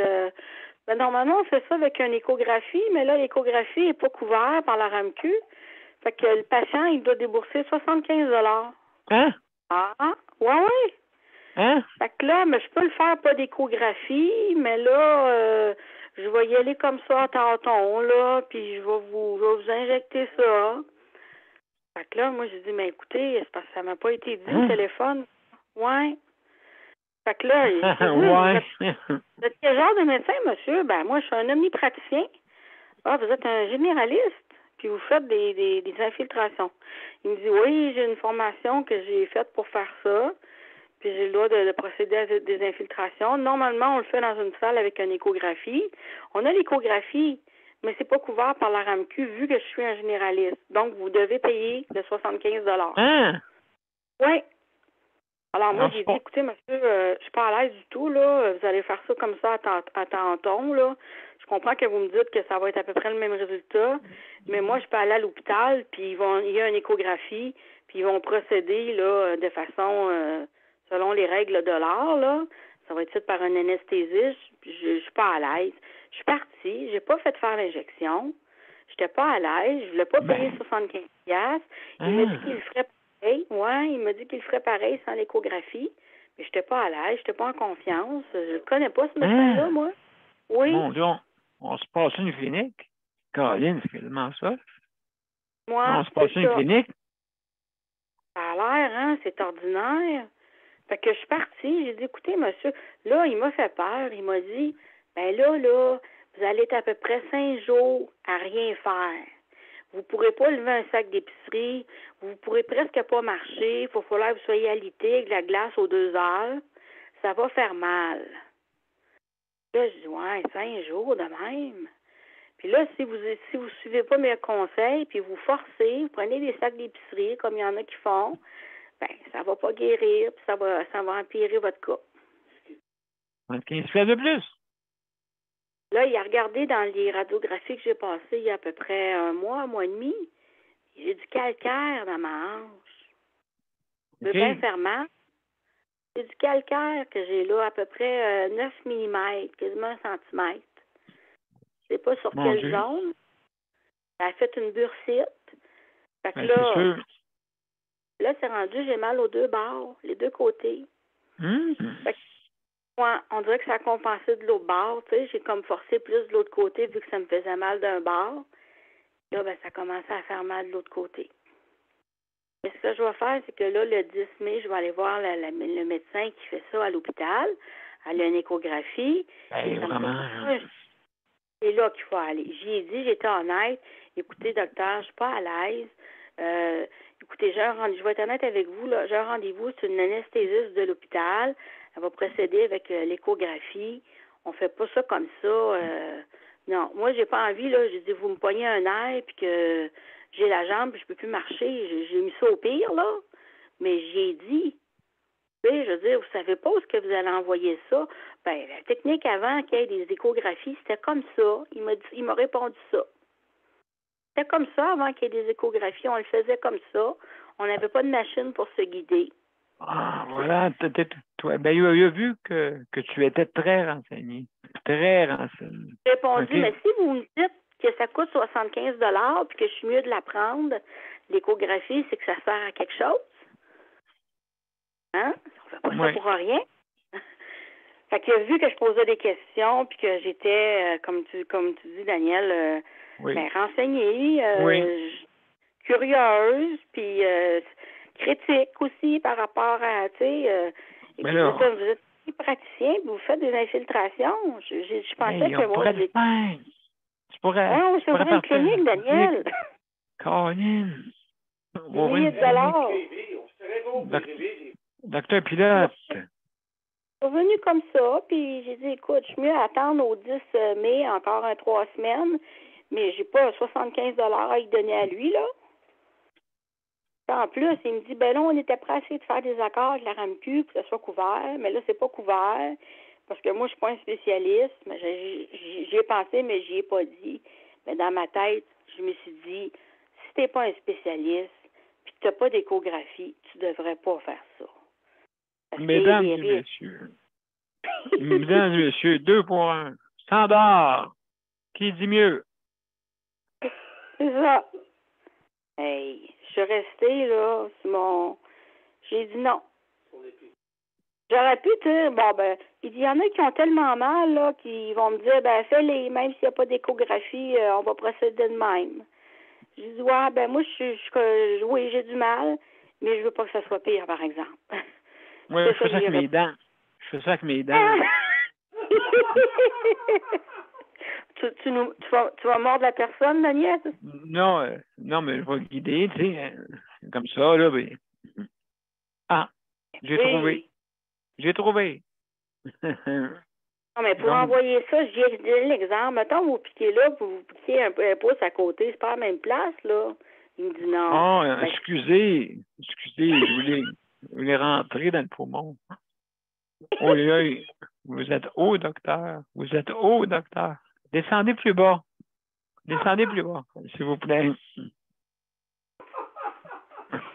ben, normalement, on fait ça avec une échographie, mais là, l'échographie n'est pas couverte par la RAMQ. Fait que le patient, il doit débourser 75 $. Hein? Ah, ouais. Hein? Fait que là, mais je peux le faire pas d'échographie, mais là, je vais y aller comme ça à tâtons, là, puis je vais vous injecter ça. Fait que là, moi, j'ai dit, mais écoutez, c'est parce que ça m'a pas été dit au téléphone. Ouais. Fait que là, ouais. Vous êtes quel genre de médecin, monsieur? Ben, moi, je suis un omnipraticien. Ah, vous êtes un généraliste, puis vous faites des infiltrations. Il me dit, oui, j'ai une formation que j'ai faite pour faire ça. Puis j'ai le droit de procéder à des infiltrations. Normalement, on le fait dans une salle avec une échographie. On a l'échographie, mais c'est pas couvert par la RAMQ vu que je suis un généraliste. Donc, vous devez payer le 75 $. Hein? Oui. Alors, moi, j'ai dit, écoutez, monsieur, je suis pas à l'aise du tout, là. Vous allez faire ça comme ça à tâtons, là. Je comprends que vous me dites que ça va être à peu près le même résultat, mais moi, je peux aller à l'hôpital, puis il y a une échographie, puis ils vont procéder, là, de façon... selon les règles de l'art, là, ça va être fait par un anesthésiste. Je suis pas à l'aise. Je suis partie. J'ai pas fait faire l'injection. J'étais pas à l'aise. Je voulais pas payer 75 $. Il m'a dit qu'il le ferait pareil. Ouais, il m'a dit qu'il le ferait pareil sans l'échographie. Mais j'étais pas à l'aise. J'étais pas en confiance. Je le connais pas, ce médecin-là, moi. Oui. Mon Dieu, on se passe une clinique. Caroline, c'est quasiment ça. Moi, on se passe une clinique. Ça a l'air, hein? C'est ordinaire. Fait que je suis partie, j'ai dit, écoutez, monsieur, là, il m'a fait peur. Il m'a dit, ben là, vous allez être à peu près 5 jours à rien faire. Vous ne pourrez pas lever un sac d'épicerie. Vous ne pourrez presque pas marcher. Il faut falloir que vous soyez alité avec de la glace aux 2 heures. Ça va faire mal. Là, je dis, ouais, 5 jours de même. Puis là, si vous suivez pas mes conseils, puis vous forcez, vous prenez des sacs d'épicerie, comme il y en a qui font, ben, ça va pas guérir, puis ça va empirer votre cas. 15 fois de plus. Là, il a regardé dans les radiographies que j'ai passées il y a à peu près un mois et demi. J'ai du calcaire dans ma hanche. Je veux bien faire mal. C'est du calcaire que j'ai là, à peu près 9 mm, quasiment 1 cm. Je sais pas sur quelle zone. Ça a fait une bursite. Fait que là, c'est rendu, j'ai mal aux 2 bords, les 2 côtés. Fait que, ouais, on dirait que ça a compensé de l'autre bord, tu sais. J'ai comme forcé plus de l'autre côté vu que ça me faisait mal d'un bord. Là, ben, ça commençait à faire mal de l'autre côté. Et ce que je vais faire, c'est que là, le 10 mai, je vais aller voir le médecin qui fait ça à l'hôpital. Elle a une échographie. C'est là qu'il faut aller. J'y ai dit, j'étais honnête. Écoutez, docteur, je suis pas à l'aise. Écoutez, je vais être honnête avec vous, là, j'ai un rendez-vous, c'est une anesthésiste de l'hôpital. Elle va procéder avec l'échographie. On fait pas ça comme ça. Non, moi, j'ai pas envie, là. J'ai dit, vous me poignez un air, puis que j'ai la jambe, puis je peux plus marcher. J'ai mis ça au pire, là. Mais j'ai dit, tu sais, je veux dire, vous savez pas où est-ce que vous allez envoyer ça. Ben, la technique avant qu'il y ait des échographies, c'était comme ça. Il m'a répondu ça. C'était comme ça avant qu'il y ait des échographies. On le faisait comme ça. On n'avait pas de machine pour se guider. Ah, voilà. Ben, il a vu que tu étais très renseigné. Très renseigné. J'ai répondu, mais si vous me dites que ça coûte 75 $ puis que je suis mieux de la prendre, l'échographie, c'est que ça sert à quelque chose. Hein? On fait pas ça pour rien. Fait qu'il a vu que je posais des questions, puis que j'étais, comme tu dis, Daniel, renseignée, curieuse, puis critique aussi par rapport à, tu sais, vous êtes praticien, puis vous faites des infiltrations. Je pensais que moi, tu pourrais... Non, c'est une clinique, Daniel. Caroline. Des milliers de dollars. Docteur Pilote. Je suis revenue comme ça, puis j'ai dit, écoute, je suis mieux attendre au 10 mai, encore 3 semaines, mais j'ai pas 75 à y donner à lui, là. En plus, il me dit, ben là, on était prêt à essayer de faire des accords avec la RAMQ pour que ça soit couvert, mais là, c'est pas couvert, parce que moi, je suis pas un spécialiste, mais j'y ai pensé, mais j'y ai pas dit. Mais dans ma tête, je me suis dit, si t'es pas un spécialiste, puis que t'as pas d'échographie, tu devrais pas faire ça. Mesdames et messieurs, 2 pour 1. Standard. Qui dit mieux? C'est ça. Hey, je suis restée, là, sur mon... J'ai dit non. J'aurais pu dire, il y en a qui ont tellement mal, là, qui vont me dire, fais-les, même s'il n'y a pas d'échographie, on va procéder de même. J'ai dit, moi, oui, j'ai du mal, mais je veux pas que ça soit pire, par exemple. Oui, je fais ça avec mes dents. Tu vas mordre la personne, Daniel? Non, mais je vais guider, tu sais, comme ça, là, j'ai trouvé. Non, mais pour envoyer ça, j'ai l'exemple. Mettons, vous piquez là, vous piquez un pouce à côté, c'est pas la même place, là. Il me dit non. Excusez, je voulais rentrer dans le poumon. Oui, vous êtes haut, docteur. Descendez plus bas, s'il vous plaît.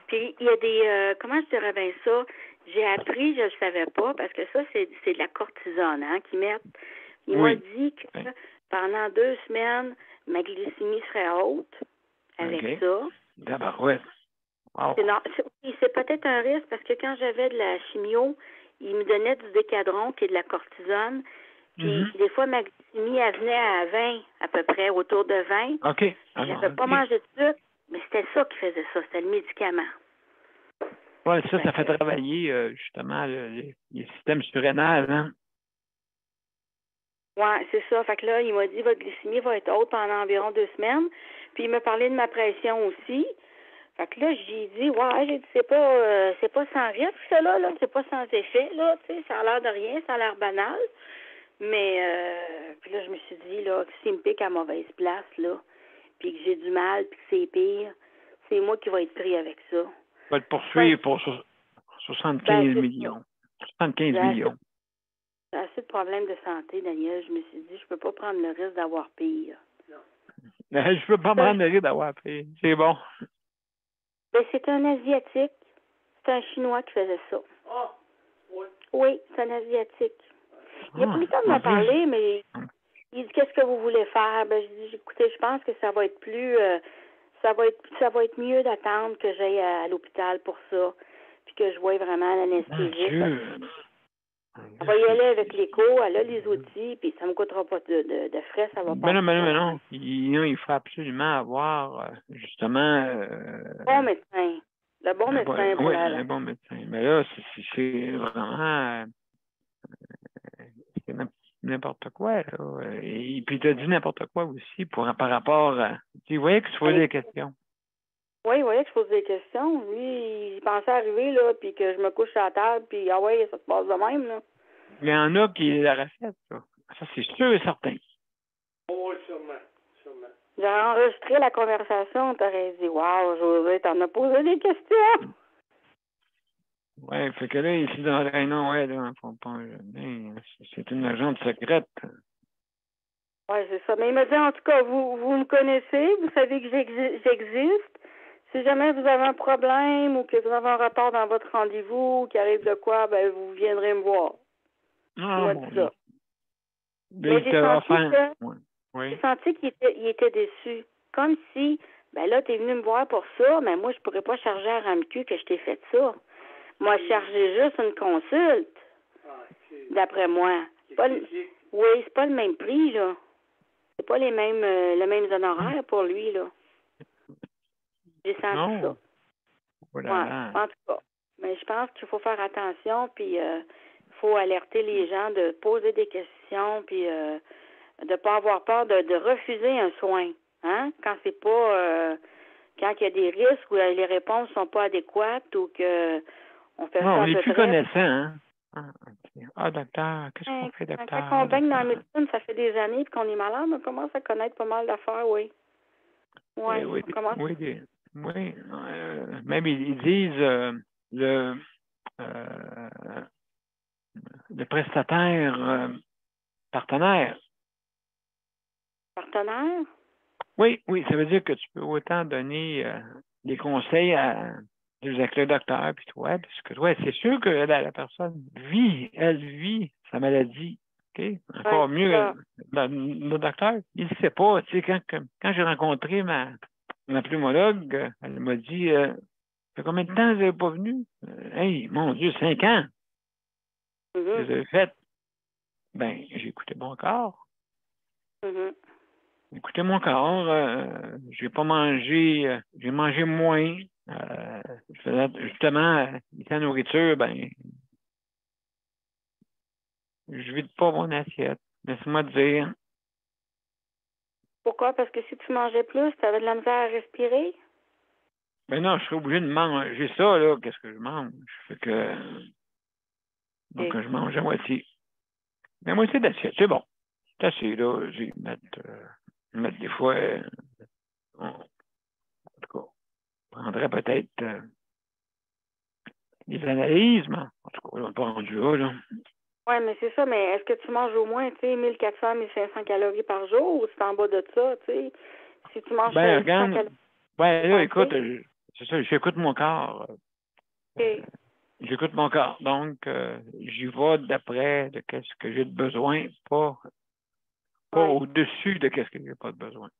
Puis, il y a des... comment je dirais bien ça? J'ai appris, je ne le savais pas, parce que ça, c'est de la cortisone, hein, qu'ils mettent. Il m'a dit que pendant 2 semaines, ma glycémie serait haute avec ça. D'abord, wow. C'est peut-être un risque, parce que quand j'avais de la chimio, il me donnait du décadron, qui est de la cortisone. Puis, des fois, ma glycémie, elle venait à 20, à peu près, autour de 20. OK. J'avais pas mangé de sucre, mais c'était ça qui faisait ça, c'était le médicament. Oui, ça fait travailler, justement, les systèmes surrénals, hein? Oui, c'est ça. Fait que là, il m'a dit, votre glycémie va être haute pendant environ 2 semaines. Puis, il m'a parlé de ma pression aussi. Fait que là, j'ai dit, c'est pas sans risque, ça, là, c'est pas sans effet, là, tu sais, ça a l'air de rien, ça a l'air banal. Mais, puis là, je me suis dit, là, que s'il me pique à mauvaise place, là, puis que j'ai du mal, puis que c'est pire, c'est moi qui vais être pris avec ça. Va le poursuivre pour 75 millions. 75 millions. J'ai assez de problèmes de santé, Daniel. Je me suis dit, je peux pas prendre le risque d'avoir pire. Non. Je peux pas prendre le risque d'avoir pire. C'est bon. C'est un Asiatique. C'est un Chinois qui faisait ça. Ah, oui. Oui, c'est un Asiatique. Il a pris le temps de m'en parler, mais il dit, qu'est-ce que vous voulez faire? Je dis, écoutez, je pense que ça va être plus... ça va être mieux d'attendre que j'aille à l'hôpital pour ça, puis que je voie vraiment l'anesthésiste. On va y aller avec l'écho, elle a les outils, puis ça ne me coûtera pas de frais, ça va pas. Non. Il faut absolument avoir, justement... bon médecin. Le bon médecin. Oui, le bon médecin. Mais là, c'est vraiment... c'est n'importe quoi, là. Et puis, tu as dit n'importe quoi aussi par rapport à... Tu voyais que tu posais des questions. Oui, il voyait que je posais des questions. Lui, il pensait arriver, là, puis que je me couche à la table, puis ça se passe de même, là. Il y en a qui la recette, ça. Ça, c'est sûr et certain. Oui, sûrement. J'aurais enregistré la conversation, t'aurais dit, wow, José, t'en as posé des questions. Oui, fait que là, ici dans le Réunion, là, c'est une agente secrète. Oui, c'est ça. Mais il m'a dit, en tout cas, vous me connaissez, vous savez que j'existe. Si jamais vous avez un problème ou que vous avez un retard dans votre rendez-vous ou qu'il arrive de quoi, vous viendrez me voir. Ah, bon. Ça. Mais j'ai senti qu'il était déçu. Comme si, là, t'es venu me voir pour ça, mais moi, je pourrais pas charger à RAMQ que je t'ai fait ça. Moi, charger juste une consulte, d'après moi. Oui, c'est pas le même prix, là. C'est pas les mêmes honoraires pour lui, là. J'ai senti ça. Voilà. Ouais, en tout cas. Mais je pense qu'il faut faire attention, puis il faut alerter les gens de poser des questions, puis de pas avoir peur de refuser un soin. Hein? Quand c'est pas quand il y a des risques où les réponses sont pas adéquates ou que on fait ça on à est peu plus près. connaissant, hein? Docteur, qu'est-ce qu'on fait, docteur? Quand on baigne dans la médecine, ça fait des années, puis qu'on est malade, on commence à connaître pas mal d'affaires, oui. Ouais, oui, on commence. Oui. Même ils disent le prestataire partenaire. Partenaire? Oui, ça veut dire que tu peux autant donner des conseils avec le docteur, puis toi, parce que toi, c'est sûr que la personne elle vit sa maladie. OK? Encore mieux, le docteur, il ne sait pas. Tu sais, quand j'ai rencontré ma pneumologue, elle m'a dit ça fait combien de temps vous n'avez pas venu? Hey, mon Dieu, 5 ans. Vous avez fait. Ben, j'ai écouté mon corps. Écoutez mon corps, j'ai pas mangé, j'ai mangé moins. Je faisais justement, la nourriture, ben, je vide pas mon assiette. Laisse-moi te dire. Pourquoi? Parce que si tu mangeais plus, tu avais de la misère à respirer? Ben non, je serais obligé de manger ça, là. Qu'est-ce que je mange? Fait que. Donc, je mange à moitié. La moitié d'assiette, c'est bon. C'est assez, là. Je vais mettre des fois. En tout cas, je prendrais peut-être des analyses, mais en tout cas, on n'est pas rendu là. Oui, mais c'est ça, mais est-ce que tu manges au moins, tu sais, 1400, 1500 calories par jour ou c'est en bas de ça, tu sais? Si tu manges 1500 calories. Ben là, écoute, c'est ça, j'écoute mon corps. J'écoute mon corps. Donc, j'y vais d'après de qu'est-ce que j'ai de besoin, pas au-dessus de qu'est-ce que j'ai pas de besoin.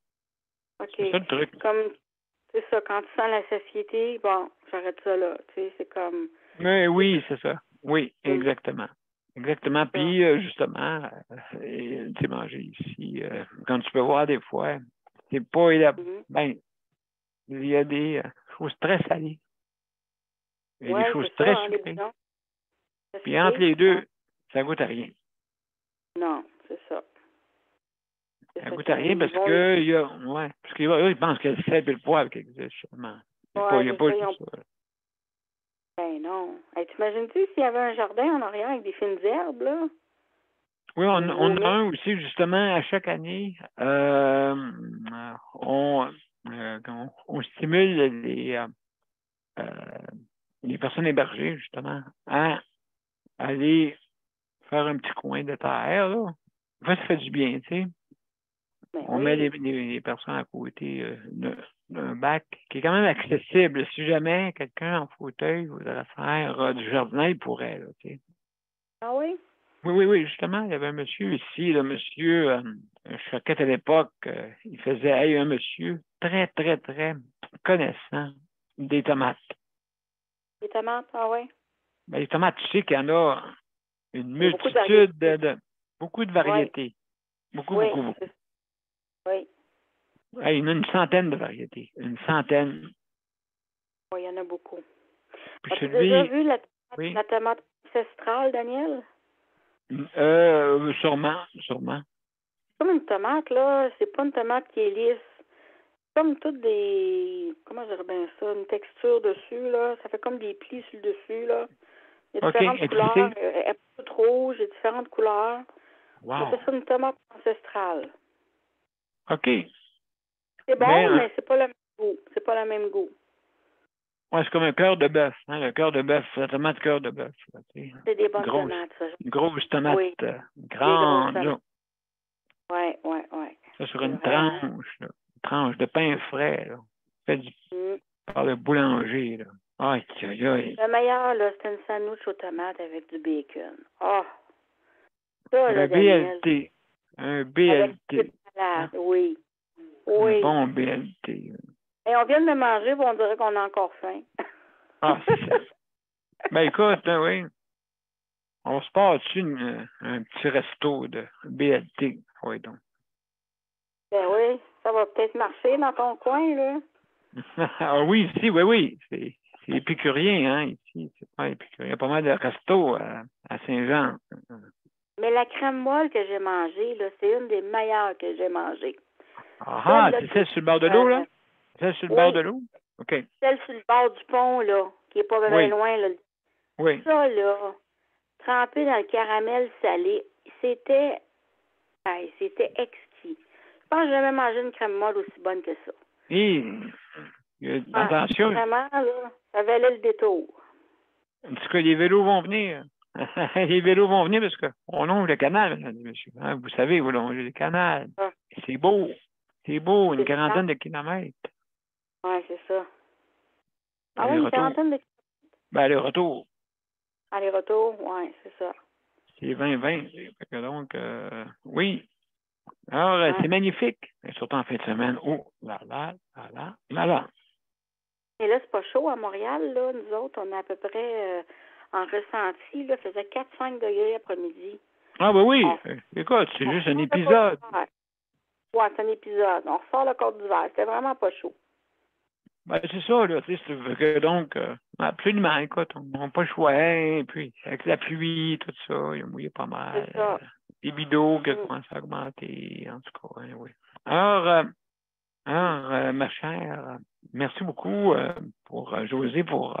OK. C'est ça le truc. C'est ça, quand tu sens la satiété, bon, j'arrête ça là, tu sais, c'est comme... Mais oui, c'est ça. Oui, exactement. Exactement. Puis, justement, tu sais, manger ici, quand tu peux voir des fois, c'est pas... Ben, il y a des choses très salées. Il y a des choses très sucrées. Puis entre les deux, ça goûte à rien. Non, c'est ça. Ça goûte à rien parce que parce qu'ils pensent que le sel et le poivre qui existent seulement. Il n'y a pas tout ça. Ben non. Hey, t'imagines-tu s'il y avait un jardin en arrière avec des fines herbes, là? Oui, on a un aussi, justement, à chaque année. On stimule les personnes hébergées, justement, à aller faire un petit coin de terre, là. En fait, ça fait du bien, tu sais. On met les personnes à côté d'un bac qui est quand même accessible. Si jamais quelqu'un en fauteuil voudrait faire du jardin, il pourrait, là, tu sais. Ah oui? Oui, justement, il y avait un monsieur ici, le monsieur Choquette à l'époque, il faisait un monsieur très, très, très connaissant des tomates. Des tomates, ah oui? Ben, les tomates, tu sais qu'il y en a une multitude beaucoup de variétés. Beaucoup. Oui. Il y en a une centaine de variétés. Une centaine. Oui, il y en a beaucoup. As-tu déjà vu la tomate ancestrale, Daniel? Sûrement. C'est comme une tomate, là. C'est pas une tomate qui est lisse. C'est comme toutes des... Comment je dirais bien ça? Une texture dessus, là. Ça fait comme des plis sur le dessus, là. Il y a différentes couleurs. Elle est toute rouge, il y a différentes couleurs. Wow. C'est ça, une tomate ancestrale. OK. C'est bon, mais c'est pas le même goût. C'est pas le même goût. Oui, c'est comme un cœur de bœuf. Hein, le cœur de bœuf, la tomate cœur de bœuf. C'est des bonnes tomates, ça. Une grosse tomate grande. Oui. Ça, sur une tranche, là. Une tranche de pain frais, là. Fait par le boulanger, là. Aïe. Le meilleur, là, c'est une sandwich aux tomates avec du bacon. Oh! Ça, un BLT. Un BLT. Hein? Oui. Un bon BLT. Et on vient de le manger, on dirait qu'on a encore faim. Ah, c'est ça. Ben écoute, oui. On se passe dessus un petit resto de BLT. Oui, donc. Ben oui, ça va peut-être marcher dans ton coin, là. Ah oui, ici, oui. C'est épicurien, hein, ici. C'est pas épicurien. Il y a pas mal de restos à Saint-Jean. Mais la crème molle que j'ai mangée, là, c'est une des meilleures que j'ai mangées. Ah, c'est celle sur le bord de l'eau, là? Celle sur le bord de l'eau? OK. Celle sur le bord du pont, là, qui est pas vraiment loin, là. Oui. Ça, là, trempé dans le caramel salé, c'était exquis. Je pense que j'ai jamais mangé une crème molle aussi bonne que ça. Et, attention. Vraiment, là, ça valait le détour. En tout cas, les vélos vont venir. Les vélos vont venir parce qu'on longe le canal, mesdames et messieurs. Hein? Vous savez, vous longez le canal. C'est beau. C'est beau, une quarantaine de kilomètres. Oui, c'est ça. Ah oui, une quarantaine de kilomètres? Ben, aller-retour. Aller-retour, oui, c'est ça. C'est 20-20. Donc, oui. Alors, c'est magnifique. Surtout en fin de semaine. Oh, là. Et là, c'est pas chaud à Montréal, là. Nous autres, on est à peu près en ressenti, là. Faisait 4-5 degrés après-midi. Ah, ben oui. Écoute, c'est juste un épisode. Oui, c'est un épisode. On ressort le Côte d'hiver. C'était vraiment pas chaud. Ben, c'est ça, là. Donc, absolument, écoute, on n'a pas le choix. Et puis, avec la pluie, tout ça, il a mouillé pas mal. C'est ça. Les bidots qui commencent à augmenter, en tout cas, oui. Alors, ma chère, merci beaucoup pour Josée pour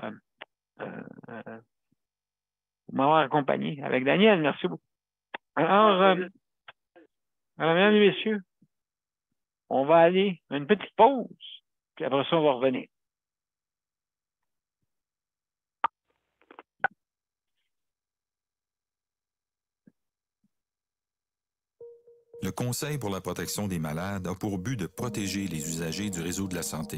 m'avoir accompagné avec Daniel. Merci beaucoup. Alors, mesdames et messieurs, on va aller à une petite pause, puis après ça, on va revenir. Le Conseil pour la protection des malades a pour but de protéger les usagers du réseau de la santé.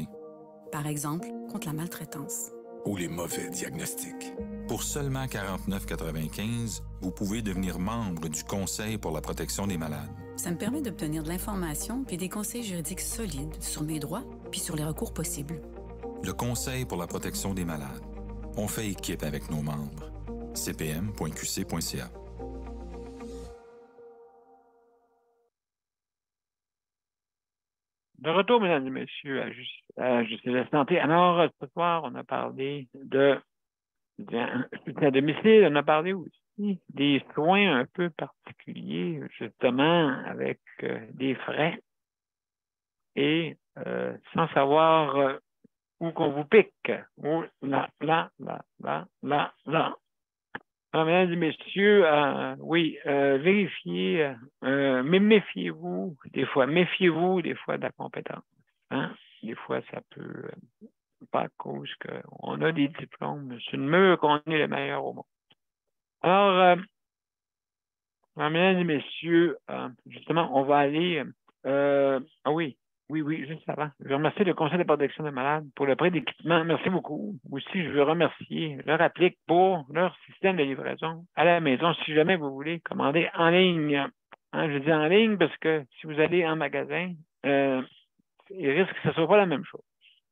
Par exemple, contre la maltraitance. Ou les mauvais diagnostics. Pour seulement 49,95 $, vous pouvez devenir membre du Conseil pour la protection des malades. Ça me permet d'obtenir de l'information puis des conseils juridiques solides sur mes droits puis sur les recours possibles. Le Conseil pour la protection des malades. On fait équipe avec nos membres. cpm.qc.ca. De retour, mesdames et messieurs, à Justice de la santé. Alors, ce soir, on a parlé de à domicile, on a parlé aussi des soins un peu particuliers, justement, avec des frais et sans savoir où qu'on vous pique. Oh, là. Alors, mesdames et messieurs, oui, vérifiez, mais méfiez-vous des fois de la compétence. Hein? Des fois, ça peut, pas à cause qu'on a des diplômes, c'est une mure qu'on est le meilleur au monde. Alors, mesdames et messieurs, justement, on va aller, oui, juste avant. Je veux remercier le Conseil de protection des malades pour le prêt d'équipement. Merci beaucoup. Aussi, je veux remercier leur applique pour leur système de livraison à la maison. Si jamais vous voulez commander en ligne, hein, je dis en ligne parce que si vous allez en magasin, il risque que ce ne soit pas la même chose.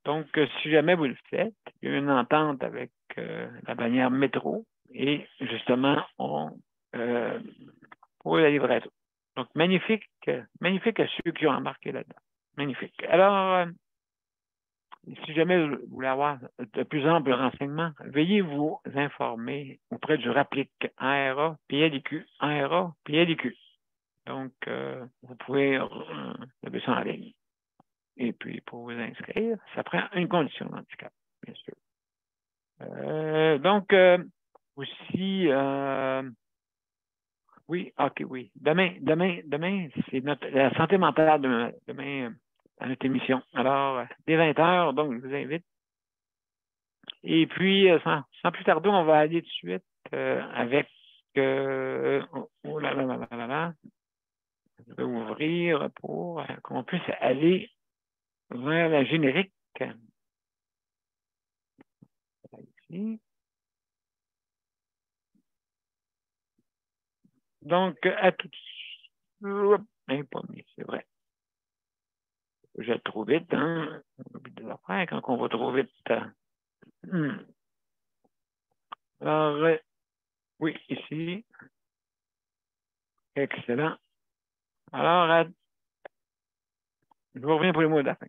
Donc, si jamais vous le faites, il y a une entente avec la bannière métro et justement, pour la livraison. Donc, magnifique à ceux qui ont embarqué là-dedans. Magnifique. Alors, si jamais vous voulez avoir de plus amples renseignements, veuillez vous informer auprès du RAPLIC, ARA, PLIQ, ARA, PLIQ. Donc, vous pouvez lever ça en ligne. Et puis, pour vous inscrire, ça prend une condition d'handicap, bien sûr. Donc, aussi, oui, OK, oui. Demain, c'est la santé mentale demain à notre émission. Alors, dès 20h, donc, je vous invite. Et puis, sans plus tarder, on va aller tout de suite avec... oh là là. Je vais ouvrir pour qu'on puisse aller vers la générique. Ici. Donc, à tout de suite. Pas mis, c'est vrai. Je vais trop vite, hein. On oublie des affaires quand on va trop vite. Alors, oui, ici. Excellent. Alors, je vous reviens pour les mots de la fin.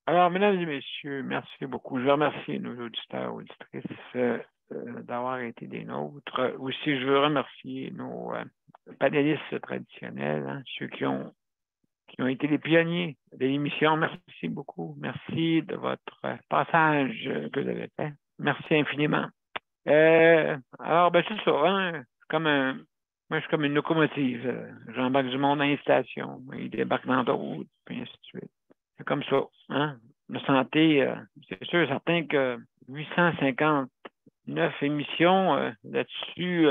Alors, mesdames et messieurs, merci beaucoup. Je remercie nos auditeurs et auditrices d'avoir été des nôtres. Aussi, je veux remercier nos panélistes traditionnels, hein, ceux qui ont été les pionniers de l'émission. Merci beaucoup. Merci de votre passage que vous avez fait. Merci infiniment. Alors, c'est ça. Hein? Moi, je suis comme une locomotive. J'embarque du monde dans les stations. Il débarque dans d'autres, puis ainsi de suite. C'est comme ça. Hein? La santé, c'est sûr et certain que 859 émissions là-dessus,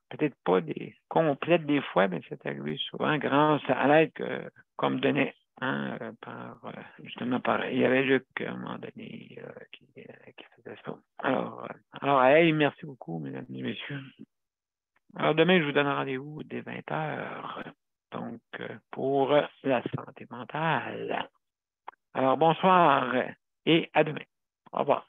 peut-être pas des complètes des fois, mais c'est arrivé souvent grâce à l'aide qu'on me donnait. Hein, justement, il y avait Luc à un moment donné qui faisait ça. Alors, hey, merci beaucoup, mesdames et messieurs. Alors, demain, je vous donne rendez-vous dès 20h. Donc, pour la santé mentale. Alors, bonsoir et à demain. Au revoir.